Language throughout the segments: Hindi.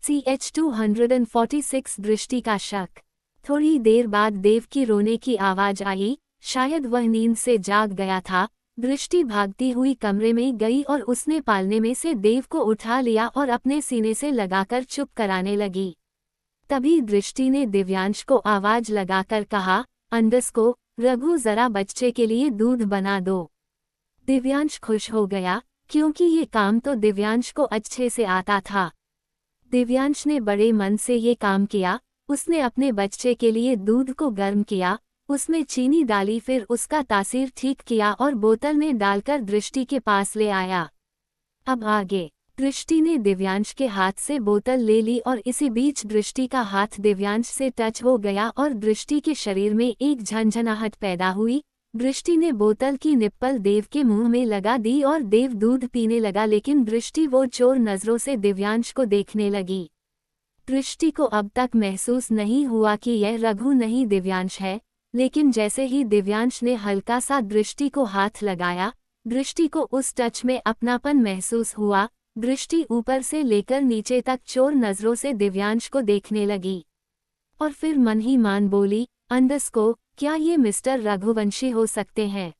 CH246 दृष्टि का शक। थोड़ी देर बाद देव की रोने की आवाज आई, शायद वह नींद से जाग गया था। दृष्टि भागती हुई कमरे में गई और उसने पालने में से देव को उठा लिया और अपने सीने से लगाकर चुप कराने लगी। तभी दृष्टि ने दिव्यांश को आवाज लगाकर कहा, अंडस को, रघु जरा बच्चे के लिए दूध बना दो। दिव्यांश खुश हो गया, क्योंकि ये काम तो दिव्यांश को अच्छे से आता था। दिव्यांश ने बड़े मन से ये काम किया। उसने अपने बच्चे के लिए दूध को गर्म किया, उसमें चीनी डाली, फिर उसका तासीर ठीक किया और बोतल में डालकर दृष्टि के पास ले आया। अब आगे। दृष्टि ने दिव्यांश के हाथ से बोतल ले ली और इसी बीच दृष्टि का हाथ दिव्यांश से टच हो गया और दृष्टि के शरीर में एक झंझनाहट पैदा हुई। दृष्टि ने बोतल की निप्पल देव के मुंह में लगा दी और देव दूध पीने लगा, लेकिन दृष्टि वो चोर नजरों से दिव्यांश को देखने लगी। दृष्टि को अब तक महसूस नहीं हुआ कि यह रघु नहीं दिव्यांश है, लेकिन जैसे ही दिव्यांश ने हल्का सा दृष्टि को हाथ लगाया, दृष्टि को उस टच में अपनापन महसूस हुआ। दृष्टि ऊपर से लेकर नीचे तक चोर नजरों से दिव्यांश को देखने लगी और फिर मन ही मान बोली, अंडस को, क्या ये मिस्टर रघुवंशी हो सकते हैं?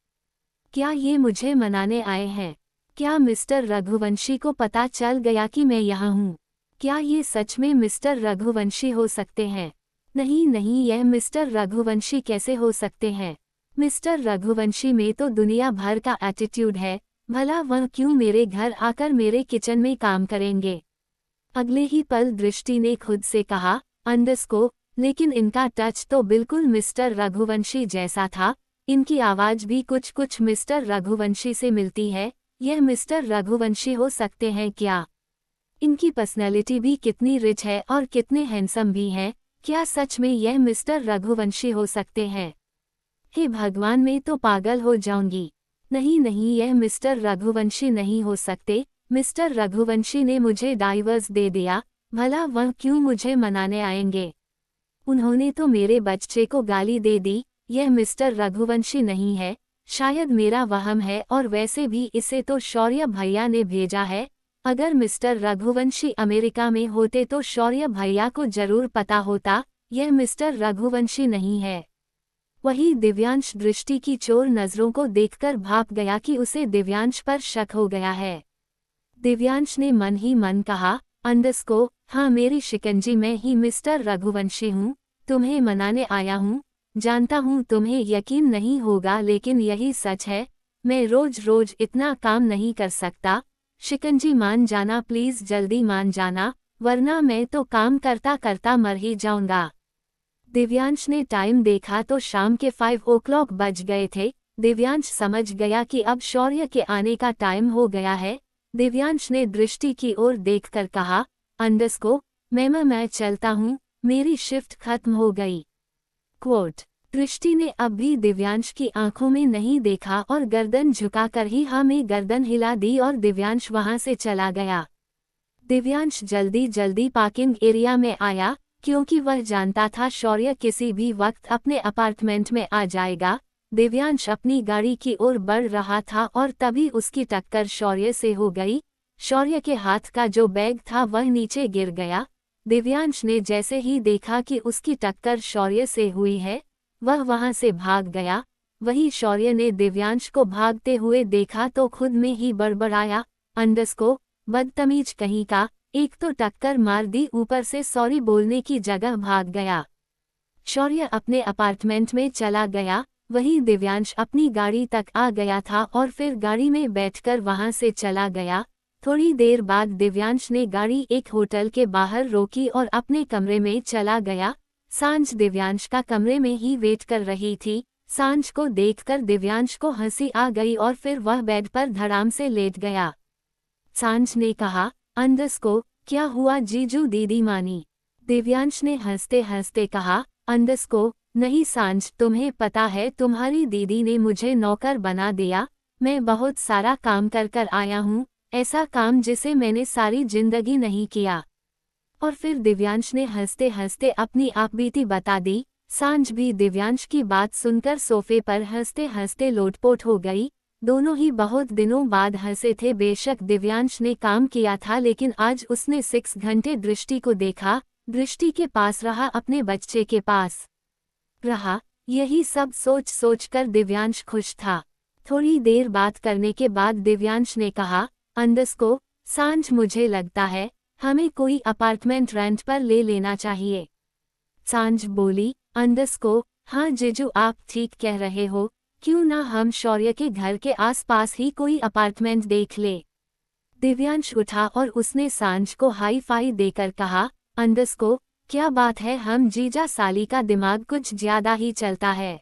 क्या ये मुझे मनाने आए हैं? क्या मिस्टर रघुवंशी को पता चल गया कि मैं यहाँ हूँ? क्या ये सच में मिस्टर रघुवंशी हो सकते हैं? नहीं नहीं, यह मिस्टर रघुवंशी कैसे हो सकते हैं? मिस्टर रघुवंशी में तो दुनिया भर का एटीट्यूड है, भला वह क्यों मेरे घर आकर मेरे किचन में काम करेंगे? अगले ही पल दृष्टि ने खुद से कहा, अंडस को, लेकिन इनका टच तो बिल्कुल मिस्टर रघुवंशी जैसा था। इनकी आवाज भी कुछ कुछ मिस्टर रघुवंशी से मिलती है। यह मिस्टर रघुवंशी हो सकते हैं क्या? इनकी पर्सनैलिटी भी कितनी रिच है और कितने हैंडसम भी हैं। क्या सच में यह मिस्टर रघुवंशी हो सकते हैं? हे भगवान, मैं तो पागल हो जाऊंगी। नहीं नहीं, यह मिस्टर रघुवंशी नहीं हो सकते। मिस्टर रघुवंशी ने मुझे डाइवर्स दे दिया, भला वह क्यों मुझे मनाने आएंगे? उन्होंने तो मेरे बच्चे को गाली दे दी। यह मिस्टर रघुवंशी नहीं है, शायद मेरा वहम है, और वैसे भी इसे तो शौर्य भैया ने भेजा है। अगर मिस्टर रघुवंशी अमेरिका में होते तो शौर्य भैया को जरूर पता होता, यह मिस्टर रघुवंशी नहीं है। वही दिव्यांश दृष्टि की चोर नजरों को देखकर भाप गया कि उसे दिव्यांश पर शक हो गया है। दिव्यांश ने मन ही मन कहा, अंडस को, हाँ मेरी शिकंजी, मैं ही मिस्टर रघुवंशी हूँ, तुम्हें मनाने आया हूँ। जानता हूँ तुम्हें यकीन नहीं होगा, लेकिन यही सच है। मैं रोज रोज इतना काम नहीं कर सकता। शिकंजी मान जाना प्लीज, जल्दी मान जाना, वरना मैं तो काम करता करता मर ही जाऊंगा। दिव्यांश ने टाइम देखा तो शाम के 5 o'clock बज गए थे। दिव्यांश समझ गया कि अब शौर्य के आने का टाइम हो गया है। दिव्यांश ने दृष्टि की ओर देखकर कहा, अंडस को, मैं चलता हूँ, मेरी शिफ्ट खत्म हो गई। क्वोट। दृष्टि ने अब भी दिव्यांश की आंखों में नहीं देखा और गर्दन झुकाकर ही हाँ में गर्दन हिला दी और दिव्यांश वहां से चला गया। दिव्यांश जल्दी जल्दी पार्किंग एरिया में आया, क्योंकि वह जानता था शौर्य किसी भी वक्त अपने अपार्टमेंट में आ जाएगा। दिव्यांश अपनी गाड़ी की ओर बढ़ रहा था और तभी उसकी टक्कर शौर्य से हो गई। शौर्य के हाथ का जो बैग था वह नीचे गिर गया। दिव्यांश ने जैसे ही देखा कि उसकी टक्कर शौर्य से हुई है, वह वहां से भाग गया। वही शौर्य ने दिव्यांश को भागते हुए देखा तो खुद में ही बड़बड़ाया, अंडस को, बदतमीज कहीं का, एक तो टक्कर मार दी, ऊपर से सॉरी बोलने की जगह भाग गया। शौर्य अपने अपार्टमेंट में चला गया। वही दिव्यांश अपनी गाड़ी तक आ गया था और फिर गाड़ी में बैठकर वहां से चला गया। थोड़ी देर बाद दिव्यांश ने गाड़ी एक होटल के बाहर रोकी और अपने कमरे में चला गया। सांझ दिव्यांश का कमरे में ही वेट कर रही थी। सांझ को देखकर दिव्यांश को हंसी आ गई और फिर वह बेड पर धड़ाम से लेट गया। सांझ ने कहा, अंडस को, क्या हुआ जीजू दीदी मानी? दिव्यांश ने हंसते हंसते कहा, अंडस को, नहीं सांझ, तुम्हें पता है तुम्हारी दीदी ने मुझे नौकर बना दिया। मैं बहुत सारा काम कर कर आया हूँ, ऐसा काम जिसे मैंने सारी जिंदगी नहीं किया। और फिर दिव्यांश ने हंसते हंसते अपनी आपबीती बता दी। सांझ भी दिव्यांश की बात सुनकर सोफे पर हंसते हंसते लोटपोट हो गई। दोनों ही बहुत दिनों बाद हंसे थे। बेशक दिव्यांश ने काम किया था, लेकिन आज उसने 6 घंटे दृष्टि को देखा, दृष्टि के पास रहा, अपने बच्चे के पास रहा। यही सब सोच सोच कर दिव्यांश खुश था। थोड़ी देर बात करने के बाद दिव्यांश ने कहा, अंडस्को, सांझ मुझे लगता है हमें कोई अपार्टमेंट रेंट पर ले लेना चाहिए। सांझ बोली, अंडस्को, हाँ जीजू आप ठीक कह रहे हो, क्यों ना हम शौर्य के घर के आसपास ही कोई अपार्टमेंट देख ले। दिव्यांश उठा और उसने सांझ को हाई फाई देकर कहा, अंडस्को, क्या बात है, हम जीजा साली का दिमाग कुछ ज्यादा ही चलता है।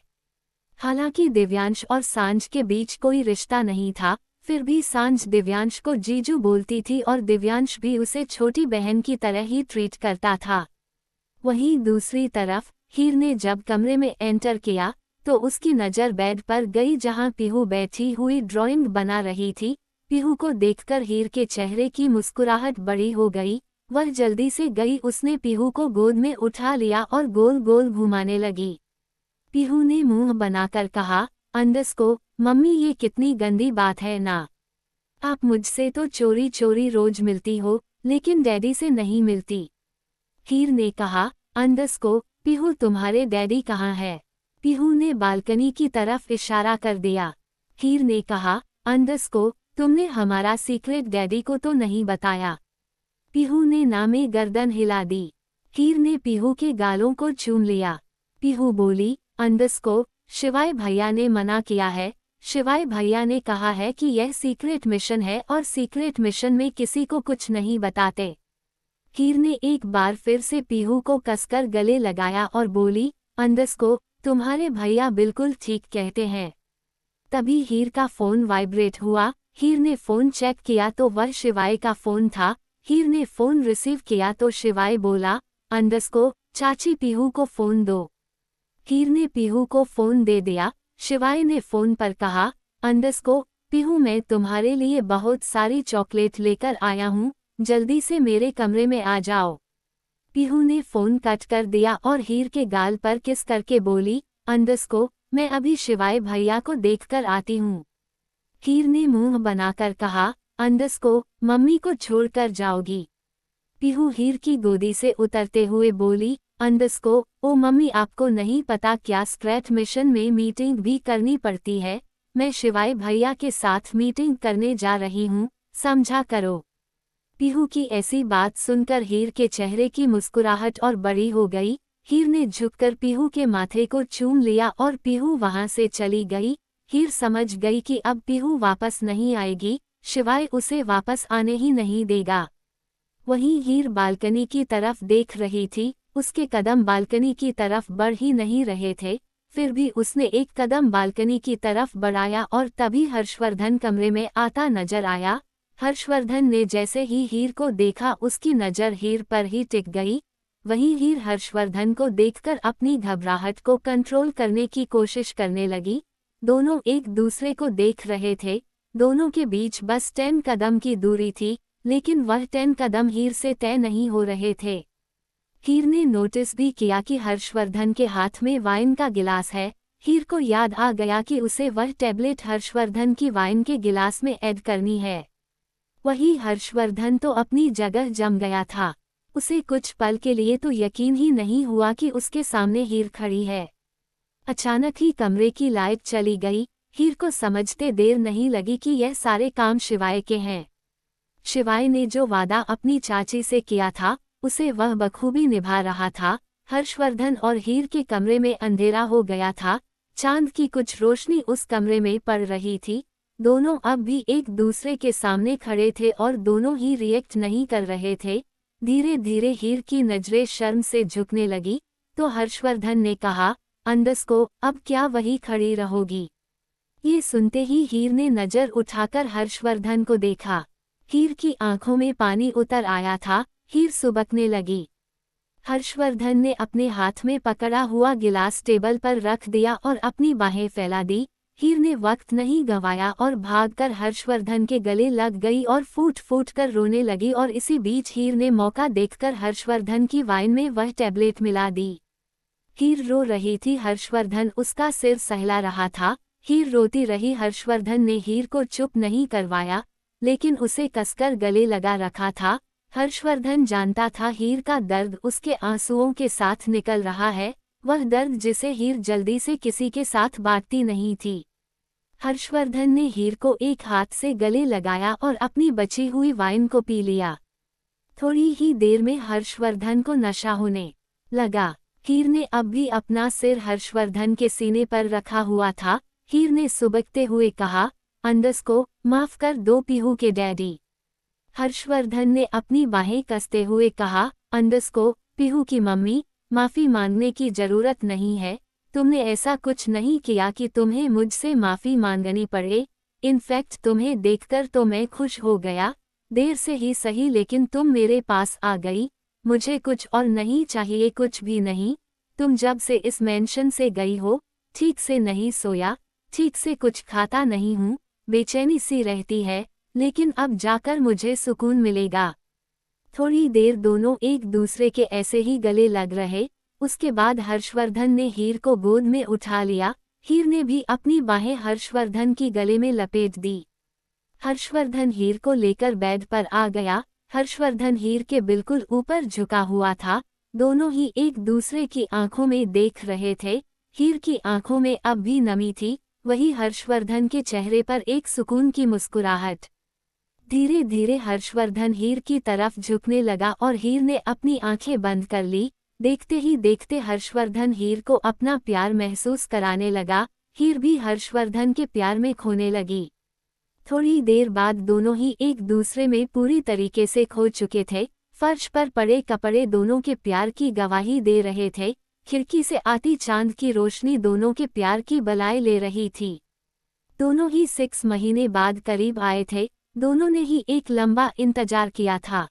हालांकि दिव्यांश और सांझ के बीच कोई रिश्ता नहीं था, फिर भी सांझ दिव्यांश को जीजू बोलती थी और दिव्यांश भी उसे छोटी बहन की तरह ही ट्रीट करता था। वहीं दूसरी तरफ हीर ने जब कमरे में एंटर किया तो उसकी नज़र बेड पर गई, जहां पीहू बैठी हुई ड्राइंग बना रही थी। पीहू को देखकर हीर के चेहरे की मुस्कुराहट बड़ी हो गई। वह जल्दी से गई, उसने पीहू को गोद में उठा लिया और गोल गोल घुमाने लगी। पीहू ने मुंह बनाकर कहा, अंडस्को, मम्मी ये कितनी गंदी बात है ना। आप मुझसे तो चोरी चोरी रोज मिलती हो, लेकिन डैडी से नहीं मिलती। हीर ने कहा, अंडस्को, पीहू तुम्हारे डैडी कहाँ है। पीहू ने बालकनी की तरफ इशारा कर दिया। हीर ने कहा, अंडस्को, तुमने हमारा सीक्रेट डैडी को तो नहीं बताया। पीहू ने नामे गर्दन हिला दी। हीर ने पीहू के गालों को चूम लिया। पीहू बोली, अंडस्को, शिवाय भैया ने मना किया है। शिवाय भैया ने कहा है कि यह सीक्रेट मिशन है और सीक्रेट मिशन में किसी को कुछ नहीं बताते। हीर ने एक बार फिर से पीहू को कसकर गले लगाया और बोली, अंडस्को, तुम्हारे भैया बिल्कुल ठीक कहते हैं। तभी हीर का फोन वाइब्रेट हुआ। हीर ने फोन चेक किया तो वह शिवाय का फोन था। हीर ने फोन रिसीव किया तो शिवाय बोला, अंडस्को, चाची पीहू को फोन दो। हीर ने पीहू को फोन दे दिया। शिवाय ने फोन पर कहा, अंडस्को, पीहू मैं तुम्हारे लिए बहुत सारी चॉकलेट लेकर आया हूँ, जल्दी से मेरे कमरे में आ जाओ। पीहू ने फोन कट कर दिया और हीर के गाल पर किस करके बोली, अंडस्को, मैं अभी शिवाय भैया को देखकर आती हूँ। हीर ने मुंह बनाकर कहा, अंडस्को, मम्मी को छोड़कर जाओगी। पीहू हीर की गोदी से उतरते हुए बोली, अंडस्को, ओ मम्मी आपको नहीं पता क्या सीक्रेट मिशन में मीटिंग भी करनी पड़ती है। मैं शिवाय भैया के साथ मीटिंग करने जा रही हूँ, समझा करो। पीहू की ऐसी बात सुनकर हीर के चेहरे की मुस्कुराहट और बड़ी हो गई। हीर ने झुककर पीहू के माथे को चूम लिया और पीहू वहां से चली गई। हीर समझ गई कि अब पीहू वापस नहीं आएगी, शिवाय उसे वापस आने ही नहीं देगा। वहीं हीर बालकनी की तरफ देख रही थी, उसके कदम बालकनी की तरफ बढ़ ही नहीं रहे थे। फिर भी उसने एक कदम बालकनी की तरफ बढ़ाया और तभी हर्षवर्धन कमरे में आता नजर आया। हर्षवर्धन ने जैसे ही हीर को देखा उसकी नज़र हीर पर ही टिक गई। वहीं हीर हर्षवर्धन को देखकर अपनी घबराहट को कंट्रोल करने की कोशिश करने लगी। दोनों एक दूसरे को देख रहे थे। दोनों के बीच बस 10 कदम की दूरी थी, लेकिन वह 10 कदम हीर से तय नहीं हो रहे थे। हीर ने नोटिस भी किया कि हर्षवर्धन के हाथ में वाइन का गिलास है। हीर को याद आ गया कि उसे वह टैबलेट हर्षवर्धन की वाइन के गिलास में ऐड करनी है। वही हर्षवर्धन तो अपनी जगह जम गया था। उसे कुछ पल के लिए तो यकीन ही नहीं हुआ कि उसके सामने हीर खड़ी है। अचानक ही कमरे की लाइट चली गई। हीर को समझते देर नहीं लगी कि यह सारे काम शिवाय के हैं। शिवाय ने जो वादा अपनी चाची से किया था, उसे वह बखूबी निभा रहा था। हर्षवर्धन और हीर के कमरे में अंधेरा हो गया था। चांद की कुछ रोशनी उस कमरे में पड़ रही थी। दोनों अब भी एक दूसरे के सामने खड़े थे और दोनों ही रिएक्ट नहीं कर रहे थे। धीरे धीरे हीर की नजरें शर्म से झुकने लगी तो हर्षवर्धन ने कहा, अंडस्को, अब क्या वही खड़ी रहोगी। ये सुनते ही हीर ने नजर उठाकर हर्षवर्धन को देखा। हीर की आंखों में पानी उतर आया था। हीर सुबकने लगी। हर्षवर्धन ने अपने हाथ में पकड़ा हुआ गिलास टेबल पर रख दिया और अपनी बाहें फैला दी। हीर ने वक्त नहीं गंवाया और भागकर हर्षवर्धन के गले लग गई और फूट फूट कर रोने लगी। और इसी बीच हीर ने मौका देखकर हर्षवर्धन की वाइन में वह टैबलेट मिला दी। हीर रो रही थी, हर्षवर्धन उसका सिर सहला रहा था। हीर रोती रही। हर्षवर्धन ने हीर को चुप नहीं करवाया, लेकिन उसे कसकर गले लगा रखा था। हर्षवर्धन जानता था हीर का दर्द उसके आंसुओं के साथ निकल रहा है, वह दर्द जिसे हीर जल्दी से किसी के साथ बांटती नहीं थी। हर्षवर्धन ने हीर को एक हाथ से गले लगाया और अपनी बची हुई वाइन को पी लिया। थोड़ी ही देर में हर्षवर्धन को नशा होने लगा। हीर ने अब भी अपना सिर हर्षवर्धन के सीने पर रखा हुआ था। हीर ने सुबकते हुए कहा, अंडस को माफ कर दो पीहू के डैडी। हर्षवर्धन ने अपनी बाहें कसते हुए कहा, अंडस को, पीहू की मम्मी, माफी मांगने की जरूरत नहीं है। तुमने ऐसा कुछ नहीं किया कि तुम्हें मुझसे माफी मांगनी पड़े। इनफैक्ट तुम्हें देखकर तो मैं खुश हो गया, देर से ही सही लेकिन तुम मेरे पास आ गई। मुझे कुछ और नहीं चाहिए, कुछ भी नहीं। तुम जब से इस मेंशन से गई हो, ठीक से नहीं सोया, ठीक से कुछ खाता नहीं हूँ, बेचैनी सी रहती है, लेकिन अब जाकर मुझे सुकून मिलेगा। थोड़ी देर दोनों एक दूसरे के ऐसे ही गले लग रहे। उसके बाद हर्षवर्धन ने हीर को गोद में उठा लिया। हीर ने भी अपनी बाहें हर्षवर्धन की गले में लपेट दी। हर्षवर्धन हीर को लेकर बेड पर आ गया। हर्षवर्धन हीर के बिल्कुल ऊपर झुका हुआ था। दोनों ही एक दूसरे की आंखों में देख रहे थे। हीर की आंखों में अब भी नमी थी, वही हर्षवर्धन के चेहरे पर एक सुकून की मुस्कुराहट। धीरे धीरे हर्षवर्धन हीर की तरफ झुकने लगा और हीर ने अपनी आंखें बंद कर ली। देखते ही देखते हर्षवर्धन हीर को अपना प्यार महसूस कराने लगा। हीर भी हर्षवर्धन के प्यार में खोने लगी। थोड़ी देर बाद दोनों ही एक दूसरे में पूरी तरीके से खो चुके थे। फर्श पर पड़े कपड़े दोनों के प्यार की गवाही दे रहे थे। खिड़की से आती चांद की रोशनी दोनों के प्यार की बलाई ले रही थी। दोनों ही 6 महीने बाद करीब आए थे। दोनों ने ही एक लंबा इंतजार किया था।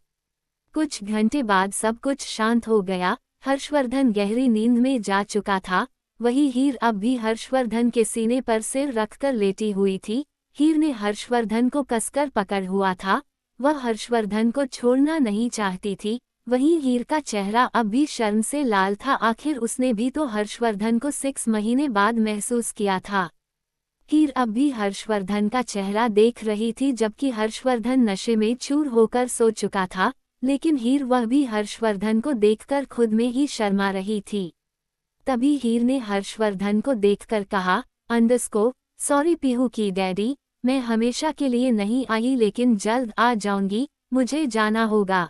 कुछ घंटे बाद सब कुछ शांत हो गया। हर्षवर्धन गहरी नींद में जा चुका था। वही हीर अब भी हर्षवर्धन के सीने पर सिर रखकर लेटी हुई थी। हीर ने हर्षवर्धन को कसकर पकड़ हुआ था। वह हर्षवर्धन को छोड़ना नहीं चाहती थी। वहीं हीर का चेहरा अब भी शर्म से लाल था। आखिर उसने भी तो हर्षवर्धन को 6 महीने बाद महसूस किया था। हीर अब भी हर्षवर्धन का चेहरा देख रही थी, जबकि हर्षवर्धन नशे में चूर होकर सो चुका था। लेकिन हीर वह भी हर्षवर्धन को देखकर खुद में ही शर्मा रही थी। तभी हीर ने हर्षवर्धन को देखकर कहा, अंडस को, सॉरी पीहू की डैडी, मैं हमेशा के लिए नहीं आई लेकिन जल्द आ जाऊंगी, मुझे जाना होगा।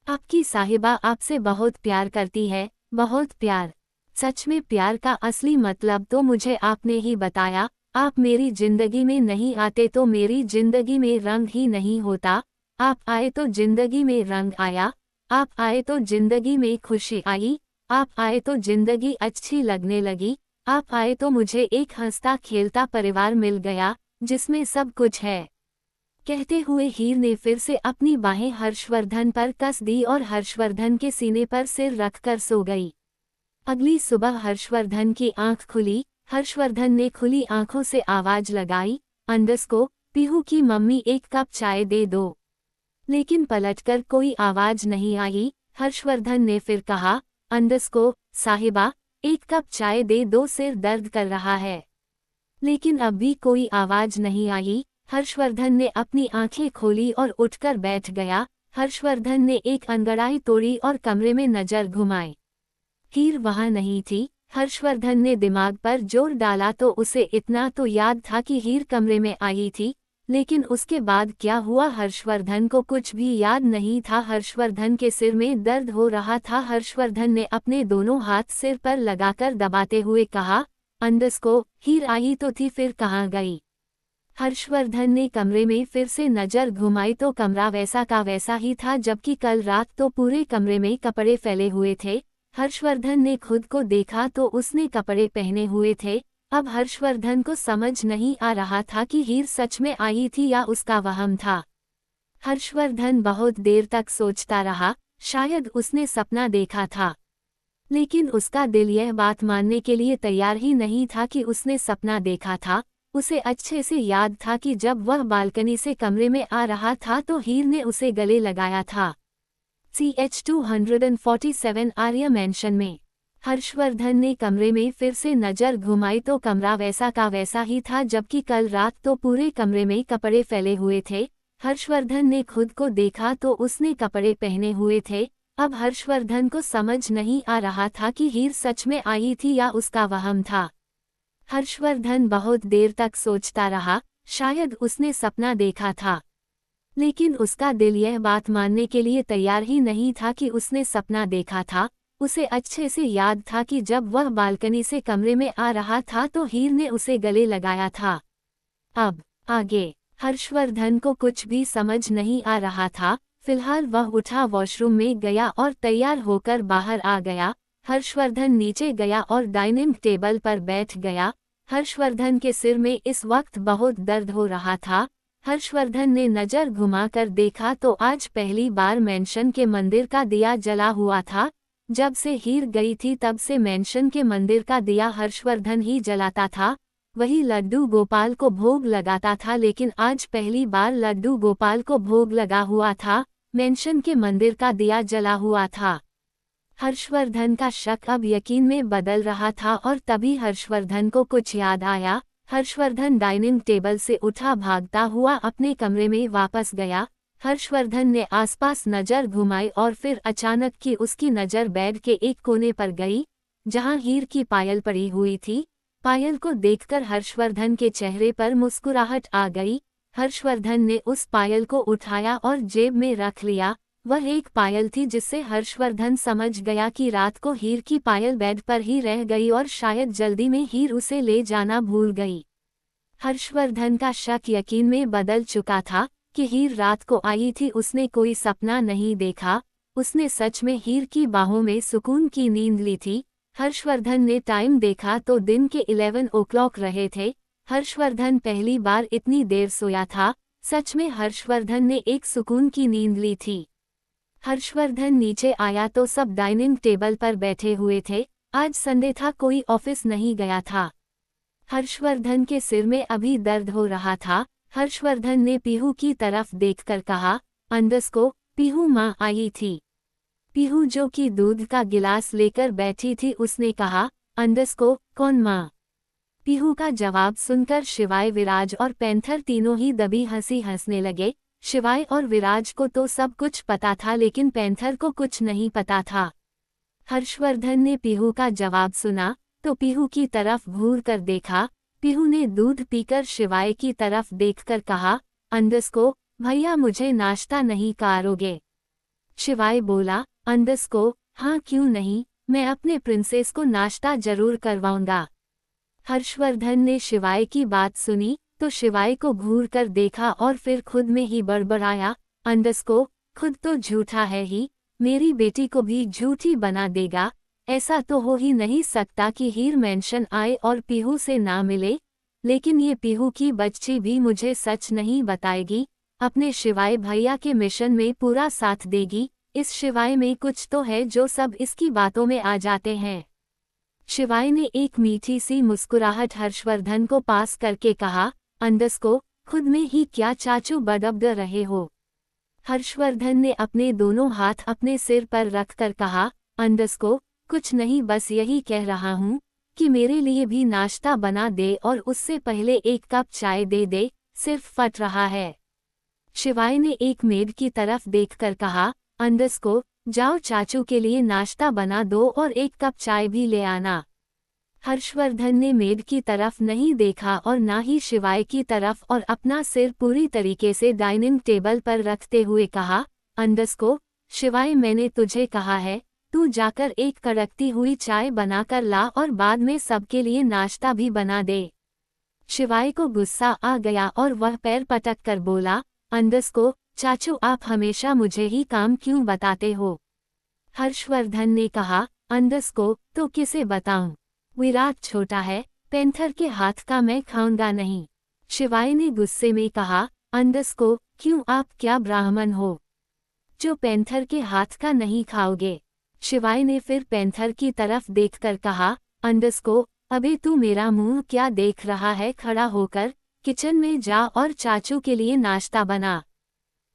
आपकी साहिबा आपसे बहुत प्यार करती है, बहुत प्यार। सच में प्यार का असली मतलब तो मुझे आपने ही बताया। आप मेरी जिंदगी में नहीं आते तो मेरी जिंदगी में रंग ही नहीं होता। आप आए तो जिंदगी में रंग आया। आप आए तो जिंदगी में खुशी आई। आप आए तो जिंदगी अच्छी लगने लगी। आप आए तो मुझे एक हंसता खेलता परिवार मिल गया, जिसमें सब कुछ है। कहते हुए हीर ने फिर से अपनी बाहें हर्षवर्धन पर कस दी और हर्षवर्धन के सीने पर सिर रखकर सो गई। अगली सुबह हर्षवर्धन की आंख खुली। हर्षवर्धन ने खुली आंखों से आवाज लगाई, अंडस को, पीहू की मम्मी एक कप चाय दे दो। लेकिन पलटकर कोई आवाज नहीं आई। हर्षवर्धन ने फिर कहा, अंडस को, साहिबा, एक कप चाय दे दो, सिर दर्द कर रहा है। लेकिन अब भी कोई आवाज नहीं आई। हर्षवर्धन ने अपनी आंखें खोली और उठकर बैठ गया। हर्षवर्धन ने एक अंगड़ाई तोड़ी और कमरे में नजर घुमाई। हीर वहां नहीं थी। हर्षवर्धन ने दिमाग पर जोर डाला तो उसे इतना तो याद था कि हीर कमरे में आई थी, लेकिन उसके बाद क्या हुआ हर्षवर्धन को कुछ भी याद नहीं था। हर्षवर्धन के सिर में दर्द हो रहा था। हर्षवर्धन ने अपने दोनों हाथ सिर पर लगाकर दबाते हुए कहा, अंडस को, हीर आई तो थी, फिर कहाँ गई? हर्षवर्धन ने कमरे में फिर से नजर घुमाई तो कमरा वैसा का वैसा ही था, जबकि कल रात तो पूरे कमरे में कपड़े फैले हुए थे। हर्षवर्धन ने खुद को देखा तो उसने कपड़े पहने हुए थे। अब हर्षवर्धन को समझ नहीं आ रहा था कि हीर सच में आई थी या उसका वहम था। हर्षवर्धन बहुत देर तक सोचता रहा, शायद उसने सपना देखा था। लेकिन उसका दिल यह बात मानने के लिए तैयार ही नहीं था कि उसने सपना देखा था। उसे अच्छे से याद था कि जब वह बालकनी से कमरे में आ रहा था तो हीर ने उसे गले लगाया था। CH 247 आर्या मैंशन में हर्षवर्धन ने कमरे में फिर से नजर घुमाई तो कमरा वैसा का वैसा ही था, जबकि कल रात तो पूरे कमरे में कपड़े फैले हुए थे। हर्षवर्धन ने खुद को देखा तो उसने कपड़े पहने हुए थे। अब हर्षवर्धन को समझ नहीं आ रहा था कि हीर सच में आई थी या उसका वहम था। हर्षवर्धन बहुत देर तक सोचता रहा, शायद उसने सपना देखा था, लेकिन उसका दिल यह बात मानने के लिए तैयार ही नहीं था कि उसने सपना देखा था। उसे अच्छे से याद था कि जब वह बालकनी से कमरे में आ रहा था तो हीर ने उसे गले लगाया था। अब आगे हर्षवर्धन को कुछ भी समझ नहीं आ रहा था। फिलहाल वह उठा, वॉशरूम में गया और तैयार होकर बाहर आ गया। हर्षवर्धन नीचे गया और डाइनिंग टेबल पर बैठ गया। हर्षवर्धन के सिर में इस वक्त बहुत दर्द हो रहा था। हर्षवर्धन ने नजर घुमाकर देखा तो आज पहली बार मेंशन के मंदिर का दिया जला हुआ था। जब से हीर गई थी तब से मेंशन के मंदिर का दिया हर्षवर्धन ही जलाता था। वही लड्डू गोपाल को भोग लगाता था, लेकिन आज पहली बार लड्डू गोपाल को भोग लगा हुआ था, मेंशन के मंदिर का दिया जला हुआ था। हर्षवर्धन का शक अब यकीन में बदल रहा था और तभी हर्षवर्धन को कुछ याद आया। हर्षवर्धन डाइनिंग टेबल से उठा, भागता हुआ अपने कमरे में वापस गया। हर्षवर्धन ने आसपास नजर घुमाई और फिर अचानक की उसकी नजर बेड के एक कोने पर गई, जहां हीर की पायल पड़ी हुई थी। पायल को देखकर हर्षवर्धन के चेहरे पर मुस्कुराहट आ गई। हर्षवर्धन ने उस पायल को उठाया और जेब में रख लिया। वह एक पायल थी जिससे हर्षवर्धन समझ गया कि रात को हीर की पायल बेड पर ही रह गई और शायद जल्दी में हीर उसे ले जाना भूल गई। हर्षवर्धन का शक यकीन में बदल चुका था कि हीर रात को आई थी। उसने कोई सपना नहीं देखा, उसने सच में हीर की बाहों में सुकून की नींद ली थी। हर्षवर्धन ने टाइम देखा तो दिन के 11 o'clock रहे थे। हर्षवर्धन पहली बार इतनी देर सोया था। सच में हर्षवर्धन ने एक सुकून की नींद ली थी। हर्षवर्धन नीचे आया तो सब डाइनिंग टेबल पर बैठे हुए थे। आज संडे था, कोई ऑफिस नहीं गया था। हर्षवर्धन के सिर में अभी दर्द हो रहा था। हर्षवर्धन ने पीहू की तरफ देखकर कहा, अंडरस्को, पीहू माँ आई थी। पीहू जो कि दूध का गिलास लेकर बैठी थी, उसने कहा, अंडरस्को, कौन माँ? पीहू का जवाब सुनकर शिवाय, विराज और पैंथर तीनों ही दबी हंसी हंसने लगे। शिवाय और विराज को तो सब कुछ पता था, लेकिन पैंथर को कुछ नहीं पता था। हर्षवर्धन ने पीहू का जवाब सुना तो पीहू की तरफ घूर कर देखा। पीहू ने दूध पीकर शिवाय की तरफ देखकर कहा, अंडरस्को, भैया मुझे नाश्ता नहीं करोगे? शिवाय बोला, अंडरस्को, हाँ क्यों नहीं, मैं अपने प्रिंसेस को नाश्ता जरूर करवाऊंगा। हर्षवर्धन ने शिवाय की बात सुनी तो शिवाय को घूर कर देखा और फिर खुद में ही बड़बड़ाया, अंडरस्को, खुद तो झूठा है ही, मेरी बेटी को भी झूठी बना देगा। ऐसा तो हो ही नहीं सकता कि हीर मेंशन आए और पीहू से ना मिले। लेकिन ये पीहू की बच्ची भी मुझे सच नहीं बताएगी, अपने शिवाय भैया के मिशन में पूरा साथ देगी। इस शिवाय में कुछ तो है जो सब इसकी बातों में आ जाते हैं। शिवाय ने एक मीठी सी मुस्कुराहट हर्षवर्धन को पास करके कहा, अंडरस्को, खुद में ही क्या चाचू बड़बड़ रहे हो? हर्षवर्धन ने अपने दोनों हाथ अपने सिर पर रखकर कहा, अंडरस्को, कुछ नहीं, बस यही कह रहा हूँ कि मेरे लिए भी नाश्ता बना दे और उससे पहले एक कप चाय दे दे, सिर्फ फट रहा है। शिवाय ने एक मेड की तरफ देखकर कहा, अंडरस्को, जाओ चाचू के लिए नाश्ता बना दो और एक कप चाय भी ले आना। हर्षवर्धन ने मेड की तरफ नहीं देखा और ना ही शिवाय की तरफ और अपना सिर पूरी तरीके से डाइनिंग टेबल पर रखते हुए कहा, अंडरस्को, शिवाय मैंने तुझे कहा है, तू जाकर एक कड़कती हुई चाय बनाकर ला और बाद में सबके लिए नाश्ता भी बना दे। शिवाय को गुस्सा आ गया और वह पैर पटक कर बोला, अंडरस्को, चाचू आप हमेशा मुझे ही काम क्यों बताते हो? हर्षवर्धन ने कहा, अंडरस्को, तो किसे बताऊं? विराट छोटा है, पैंथर के हाथ का मैं खाऊंगा नहीं। शिवाय ने गुस्से में कहा, अंडरस्को, क्यों, आप क्या ब्राह्मण हो जो पैंथर के हाथ का नहीं खाओगे? शिवाय ने फिर पैंथर की तरफ देखकर कहा, अंडरस्को, अबे तू मेरा मुंह क्या देख रहा है? खड़ा होकर किचन में जा और चाचू के लिए नाश्ता बना।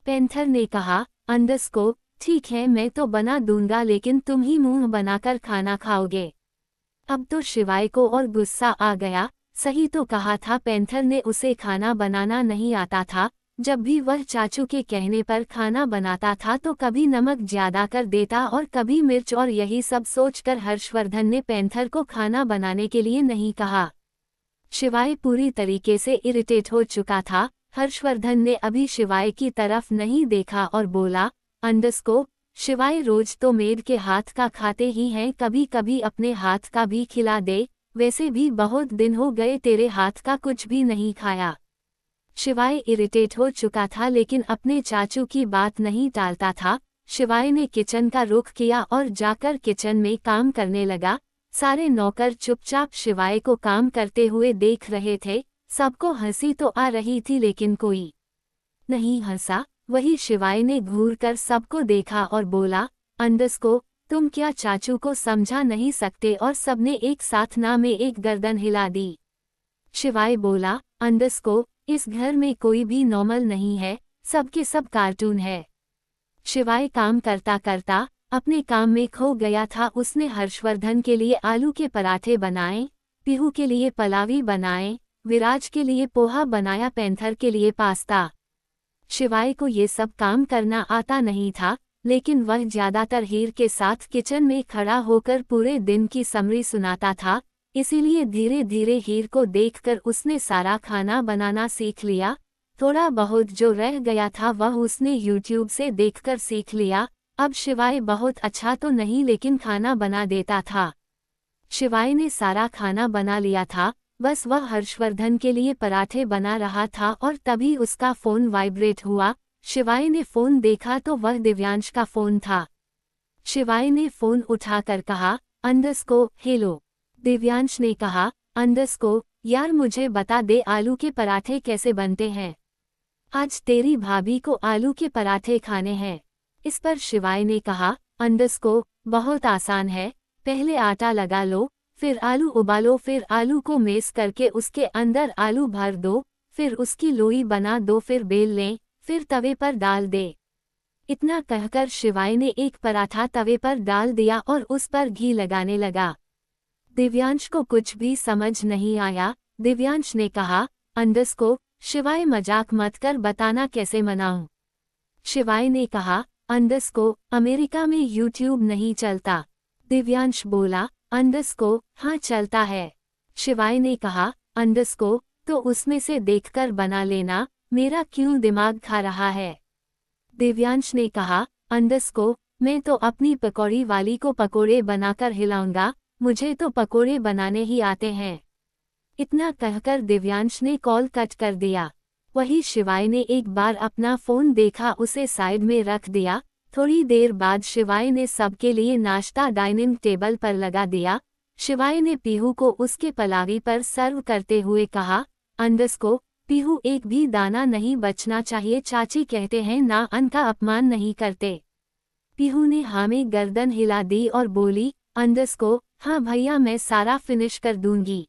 पैंथर ने कहा, अंडरस्को, ठीक है मैं तो बना दूंगा, लेकिन तुम ही मुंह बनाकर खाना खाओगे। अब तो शिवाय को और गुस्सा आ गया। सही तो कहा था पैंथर ने, उसे खाना बनाना नहीं आता था। जब भी वह चाचू के कहने पर खाना बनाता था तो कभी नमक ज्यादा कर देता और कभी मिर्च, और यही सब सोचकर हर्षवर्धन ने पैंथर को खाना बनाने के लिए नहीं कहा। शिवाय पूरी तरीके से इरिटेट हो चुका था। हर्षवर्धन ने अभी शिवाय की तरफ नहीं देखा और बोला, अंडरस्को शिवाय, रोज तो मेड के हाथ का खाते ही हैं, कभी कभी अपने हाथ का भी खिला दे। वैसे भी बहुत दिन हो गए तेरे हाथ का कुछ भी नहीं खाया। शिवाय इरिटेट हो चुका था लेकिन अपने चाचू की बात नहीं टालता था। शिवाय ने किचन का रुख किया और जाकर किचन में काम करने लगा। सारे नौकर चुपचाप शिवाय को काम करते हुए देख रहे थे। सबको हंसी तो आ रही थी लेकिन कोई नहीं हंसा। वही शिवाय ने घूर कर सबको देखा और बोला, अंडरस्को तुम क्या चाचू को समझा नहीं सकते? और सबने एक साथ ना में एक गर्दन हिला दी। शिवाय बोला, अंडरस्को इस घर में कोई भी नॉर्मल नहीं है, सबके सब कार्टून है। शिवाय काम करता करता अपने काम में खो गया था। उसने हर्षवर्धन के लिए आलू के पराठे बनाए, पीहू के लिए पलावी बनाए, विराज के लिए पोहा बनाया, पैंथर के लिए पास्ता। शिवाय को ये सब काम करना आता नहीं था, लेकिन वह ज्यादातर हीर के साथ किचन में खड़ा होकर पूरे दिन की समरी सुनाता था। इसीलिए धीरे धीरे हीर को देखकर उसने सारा खाना बनाना सीख लिया। थोड़ा बहुत जो रह गया था वह उसने यूट्यूब से देखकर सीख लिया। अब शिवाय बहुत अच्छा तो नहीं लेकिन खाना बना देता था। शिवाय ने सारा खाना बना लिया था, बस वह हर्षवर्धन के लिए पराठे बना रहा था और तभी उसका फोन वाइब्रेट हुआ। शिवाय ने फोन देखा तो वह दिव्यांश का फोन था। शिवाय ने फोन उठाकर कहा, अंडरस्को हेलो। दिव्यांश ने कहा, अंडरस्को यार मुझे बता दे आलू के पराठे कैसे बनते हैं। आज तेरी भाभी को आलू के पराठे खाने हैं। इस पर शिवाय ने कहा, अंडरस्को बहुत आसान है, पहले आटा लगा लो, फिर आलू उबालो, फिर आलू को मेस करके उसके अंदर आलू भर दो, फिर उसकी लोई बना दो, फिर बेल लें, फिर तवे पर डाल दे। इतना कहकर शिवाय ने एक पराठा तवे पर डाल दिया और उस पर घी लगाने लगा। दिव्यांश को कुछ भी समझ नहीं आया। दिव्यांश ने कहा, अंडरस्को शिवाय मजाक मत कर, बताना कैसे मनाऊं। शिवाय ने कहा, अंडरस्को अमेरिका में यूट्यूब नहीं चलता। दिव्यांश बोला, अंडरस्को हाँ चलता है। शिवाय ने कहा, अंडरस्को तो उसमें से देखकर बना लेना, मेरा क्यों दिमाग खा रहा है। दिव्यांश ने कहा, अंडरस्को मैं तो अपनी पकौड़ी वाली को पकोड़े बनाकर हिलाऊंगा, मुझे तो पकोड़े बनाने ही आते हैं। इतना कहकर दिव्यांश ने कॉल कट कर दिया। वही शिवाय ने एक बार अपना फोन देखा, उसे साइड में रख दिया। थोड़ी देर बाद शिवाय ने सबके लिए नाश्ता डाइनिंग टेबल पर लगा दिया। शिवाय ने पीहू को उसके पलावी पर सर्व करते हुए कहा, अंडरस्को पीहू एक भी दाना नहीं बचना चाहिए, चाची कहते हैं ना अन्न का अपमान नहीं करते। पीहू ने हाँ में गर्दन हिला दी और बोली, अंडरस्को हाँ भैया मैं सारा फिनिश कर दूंगी।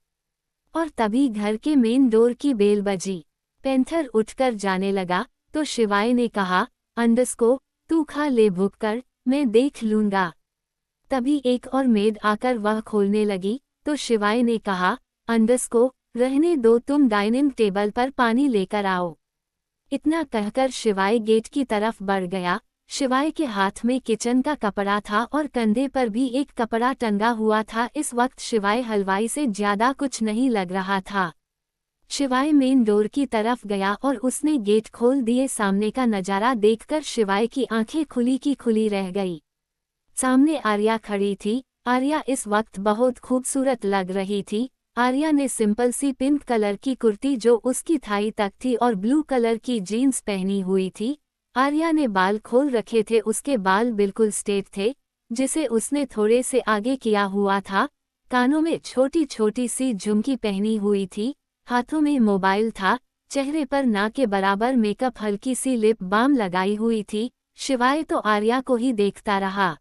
और तभी घर के मेन डोर की बेल बजी। पैंथर उठकर जाने लगा तो शिवाय ने कहा, अंडरस्को तू खा ले भूख कर, मैं देख लूंगा। तभी एक और मेड आकर वह खोलने लगी तो शिवाय ने कहा, अंडरस्को रहने दो, तुम डाइनिंग टेबल पर पानी लेकर आओ। इतना कहकर शिवाय गेट की तरफ बढ़ गया। शिवाय के हाथ में किचन का कपड़ा था और कंधे पर भी एक कपड़ा टंगा हुआ था। इस वक्त शिवाय हलवाई से ज्यादा कुछ नहीं लग रहा था। शिवाय मेन डोर की तरफ गया और उसने गेट खोल दिए। सामने का नजारा देखकर शिवाय की आंखें खुली की खुली रह गई। सामने आर्या खड़ी थी। आर्या इस वक्त बहुत खूबसूरत लग रही थी। आर्या ने सिंपल सी पिंक कलर की कुर्ती जो उसकी थाई तक थी और ब्लू कलर की जीन्स पहनी हुई थी। आर्या ने बाल खोल रखे थे, उसके बाल बिल्कुल स्ट्रेट थे, जिसे उसने थोड़े से आगे किया हुआ था। कानों में छोटी छोटी सी झुमकी पहनी हुई थी, हाथों में मोबाइल था, चेहरे पर ना के बराबर मेकअप, हल्की सी लिप बाम लगाई हुई थी। शिवाय तो आर्या को ही देखता रहा।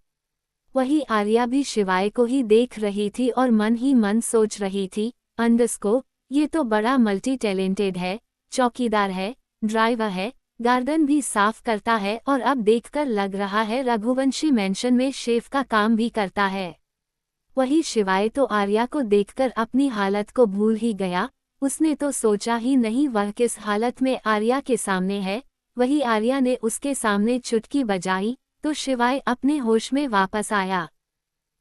वही आर्या भी शिवाय को ही देख रही थी और मन ही मन सोच रही थी, अंडरस्को ये तो बड़ा मल्टी टैलेंटेड है, चौकीदार है, ड्राइवर है, गार्डन भी साफ करता है और अब देखकर लग रहा है रघुवंशी मैंशन में शेफ का काम भी करता है। वही शिवाय तो आर्या को देखकर अपनी हालत को भूल ही गया। उसने तो सोचा ही नहीं वह किस हालत में आर्या के सामने है। वही आर्या ने उसके सामने चुटकी बजाई तो शिवाय अपने होश में वापस आया।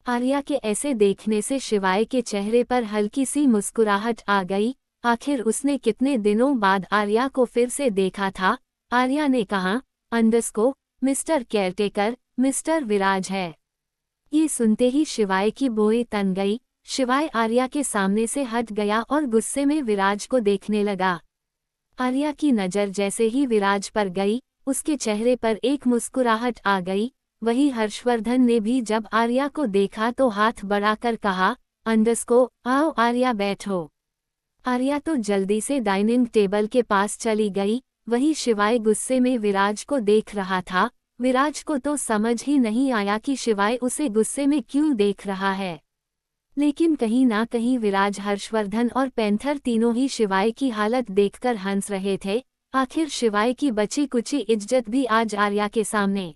आर्या के ऐसे देखने से शिवाय के चेहरे पर हल्की सी मुस्कुराहट आ गई। आखिर उसने कितने दिनों बाद आर्या को फिर से देखा था। आर्या ने कहा, अंडस्को मिस्टर केयरटेकर, मिस्टर विराज है। ये सुनते ही शिवाय की बोएं तन गई। शिवाय आर्या के सामने से हट गया और गुस्से में विराज को देखने लगा। आर्या की नज़र जैसे ही विराज पर गई, उसके चेहरे पर एक मुस्कुराहट आ गई। वही हर्षवर्धन ने भी जब आर्या को देखा तो हाथ बढ़ाकर कहा, अंडस्को आओ आर्या बैठो। आर्या तो जल्दी से डाइनिंग टेबल के पास चली गई। वही शिवाय गुस्से में विराज को देख रहा था। विराज को तो समझ ही नहीं आया कि शिवाय उसे गुस्से में क्यों देख रहा है। लेकिन कहीं ना कहीं विराज, हर्षवर्धन और पैंथर तीनों ही शिवाय की हालत देखकर हंस रहे थे। आखिर शिवाय की बची कुची इज्जत भी आज आर्या के सामने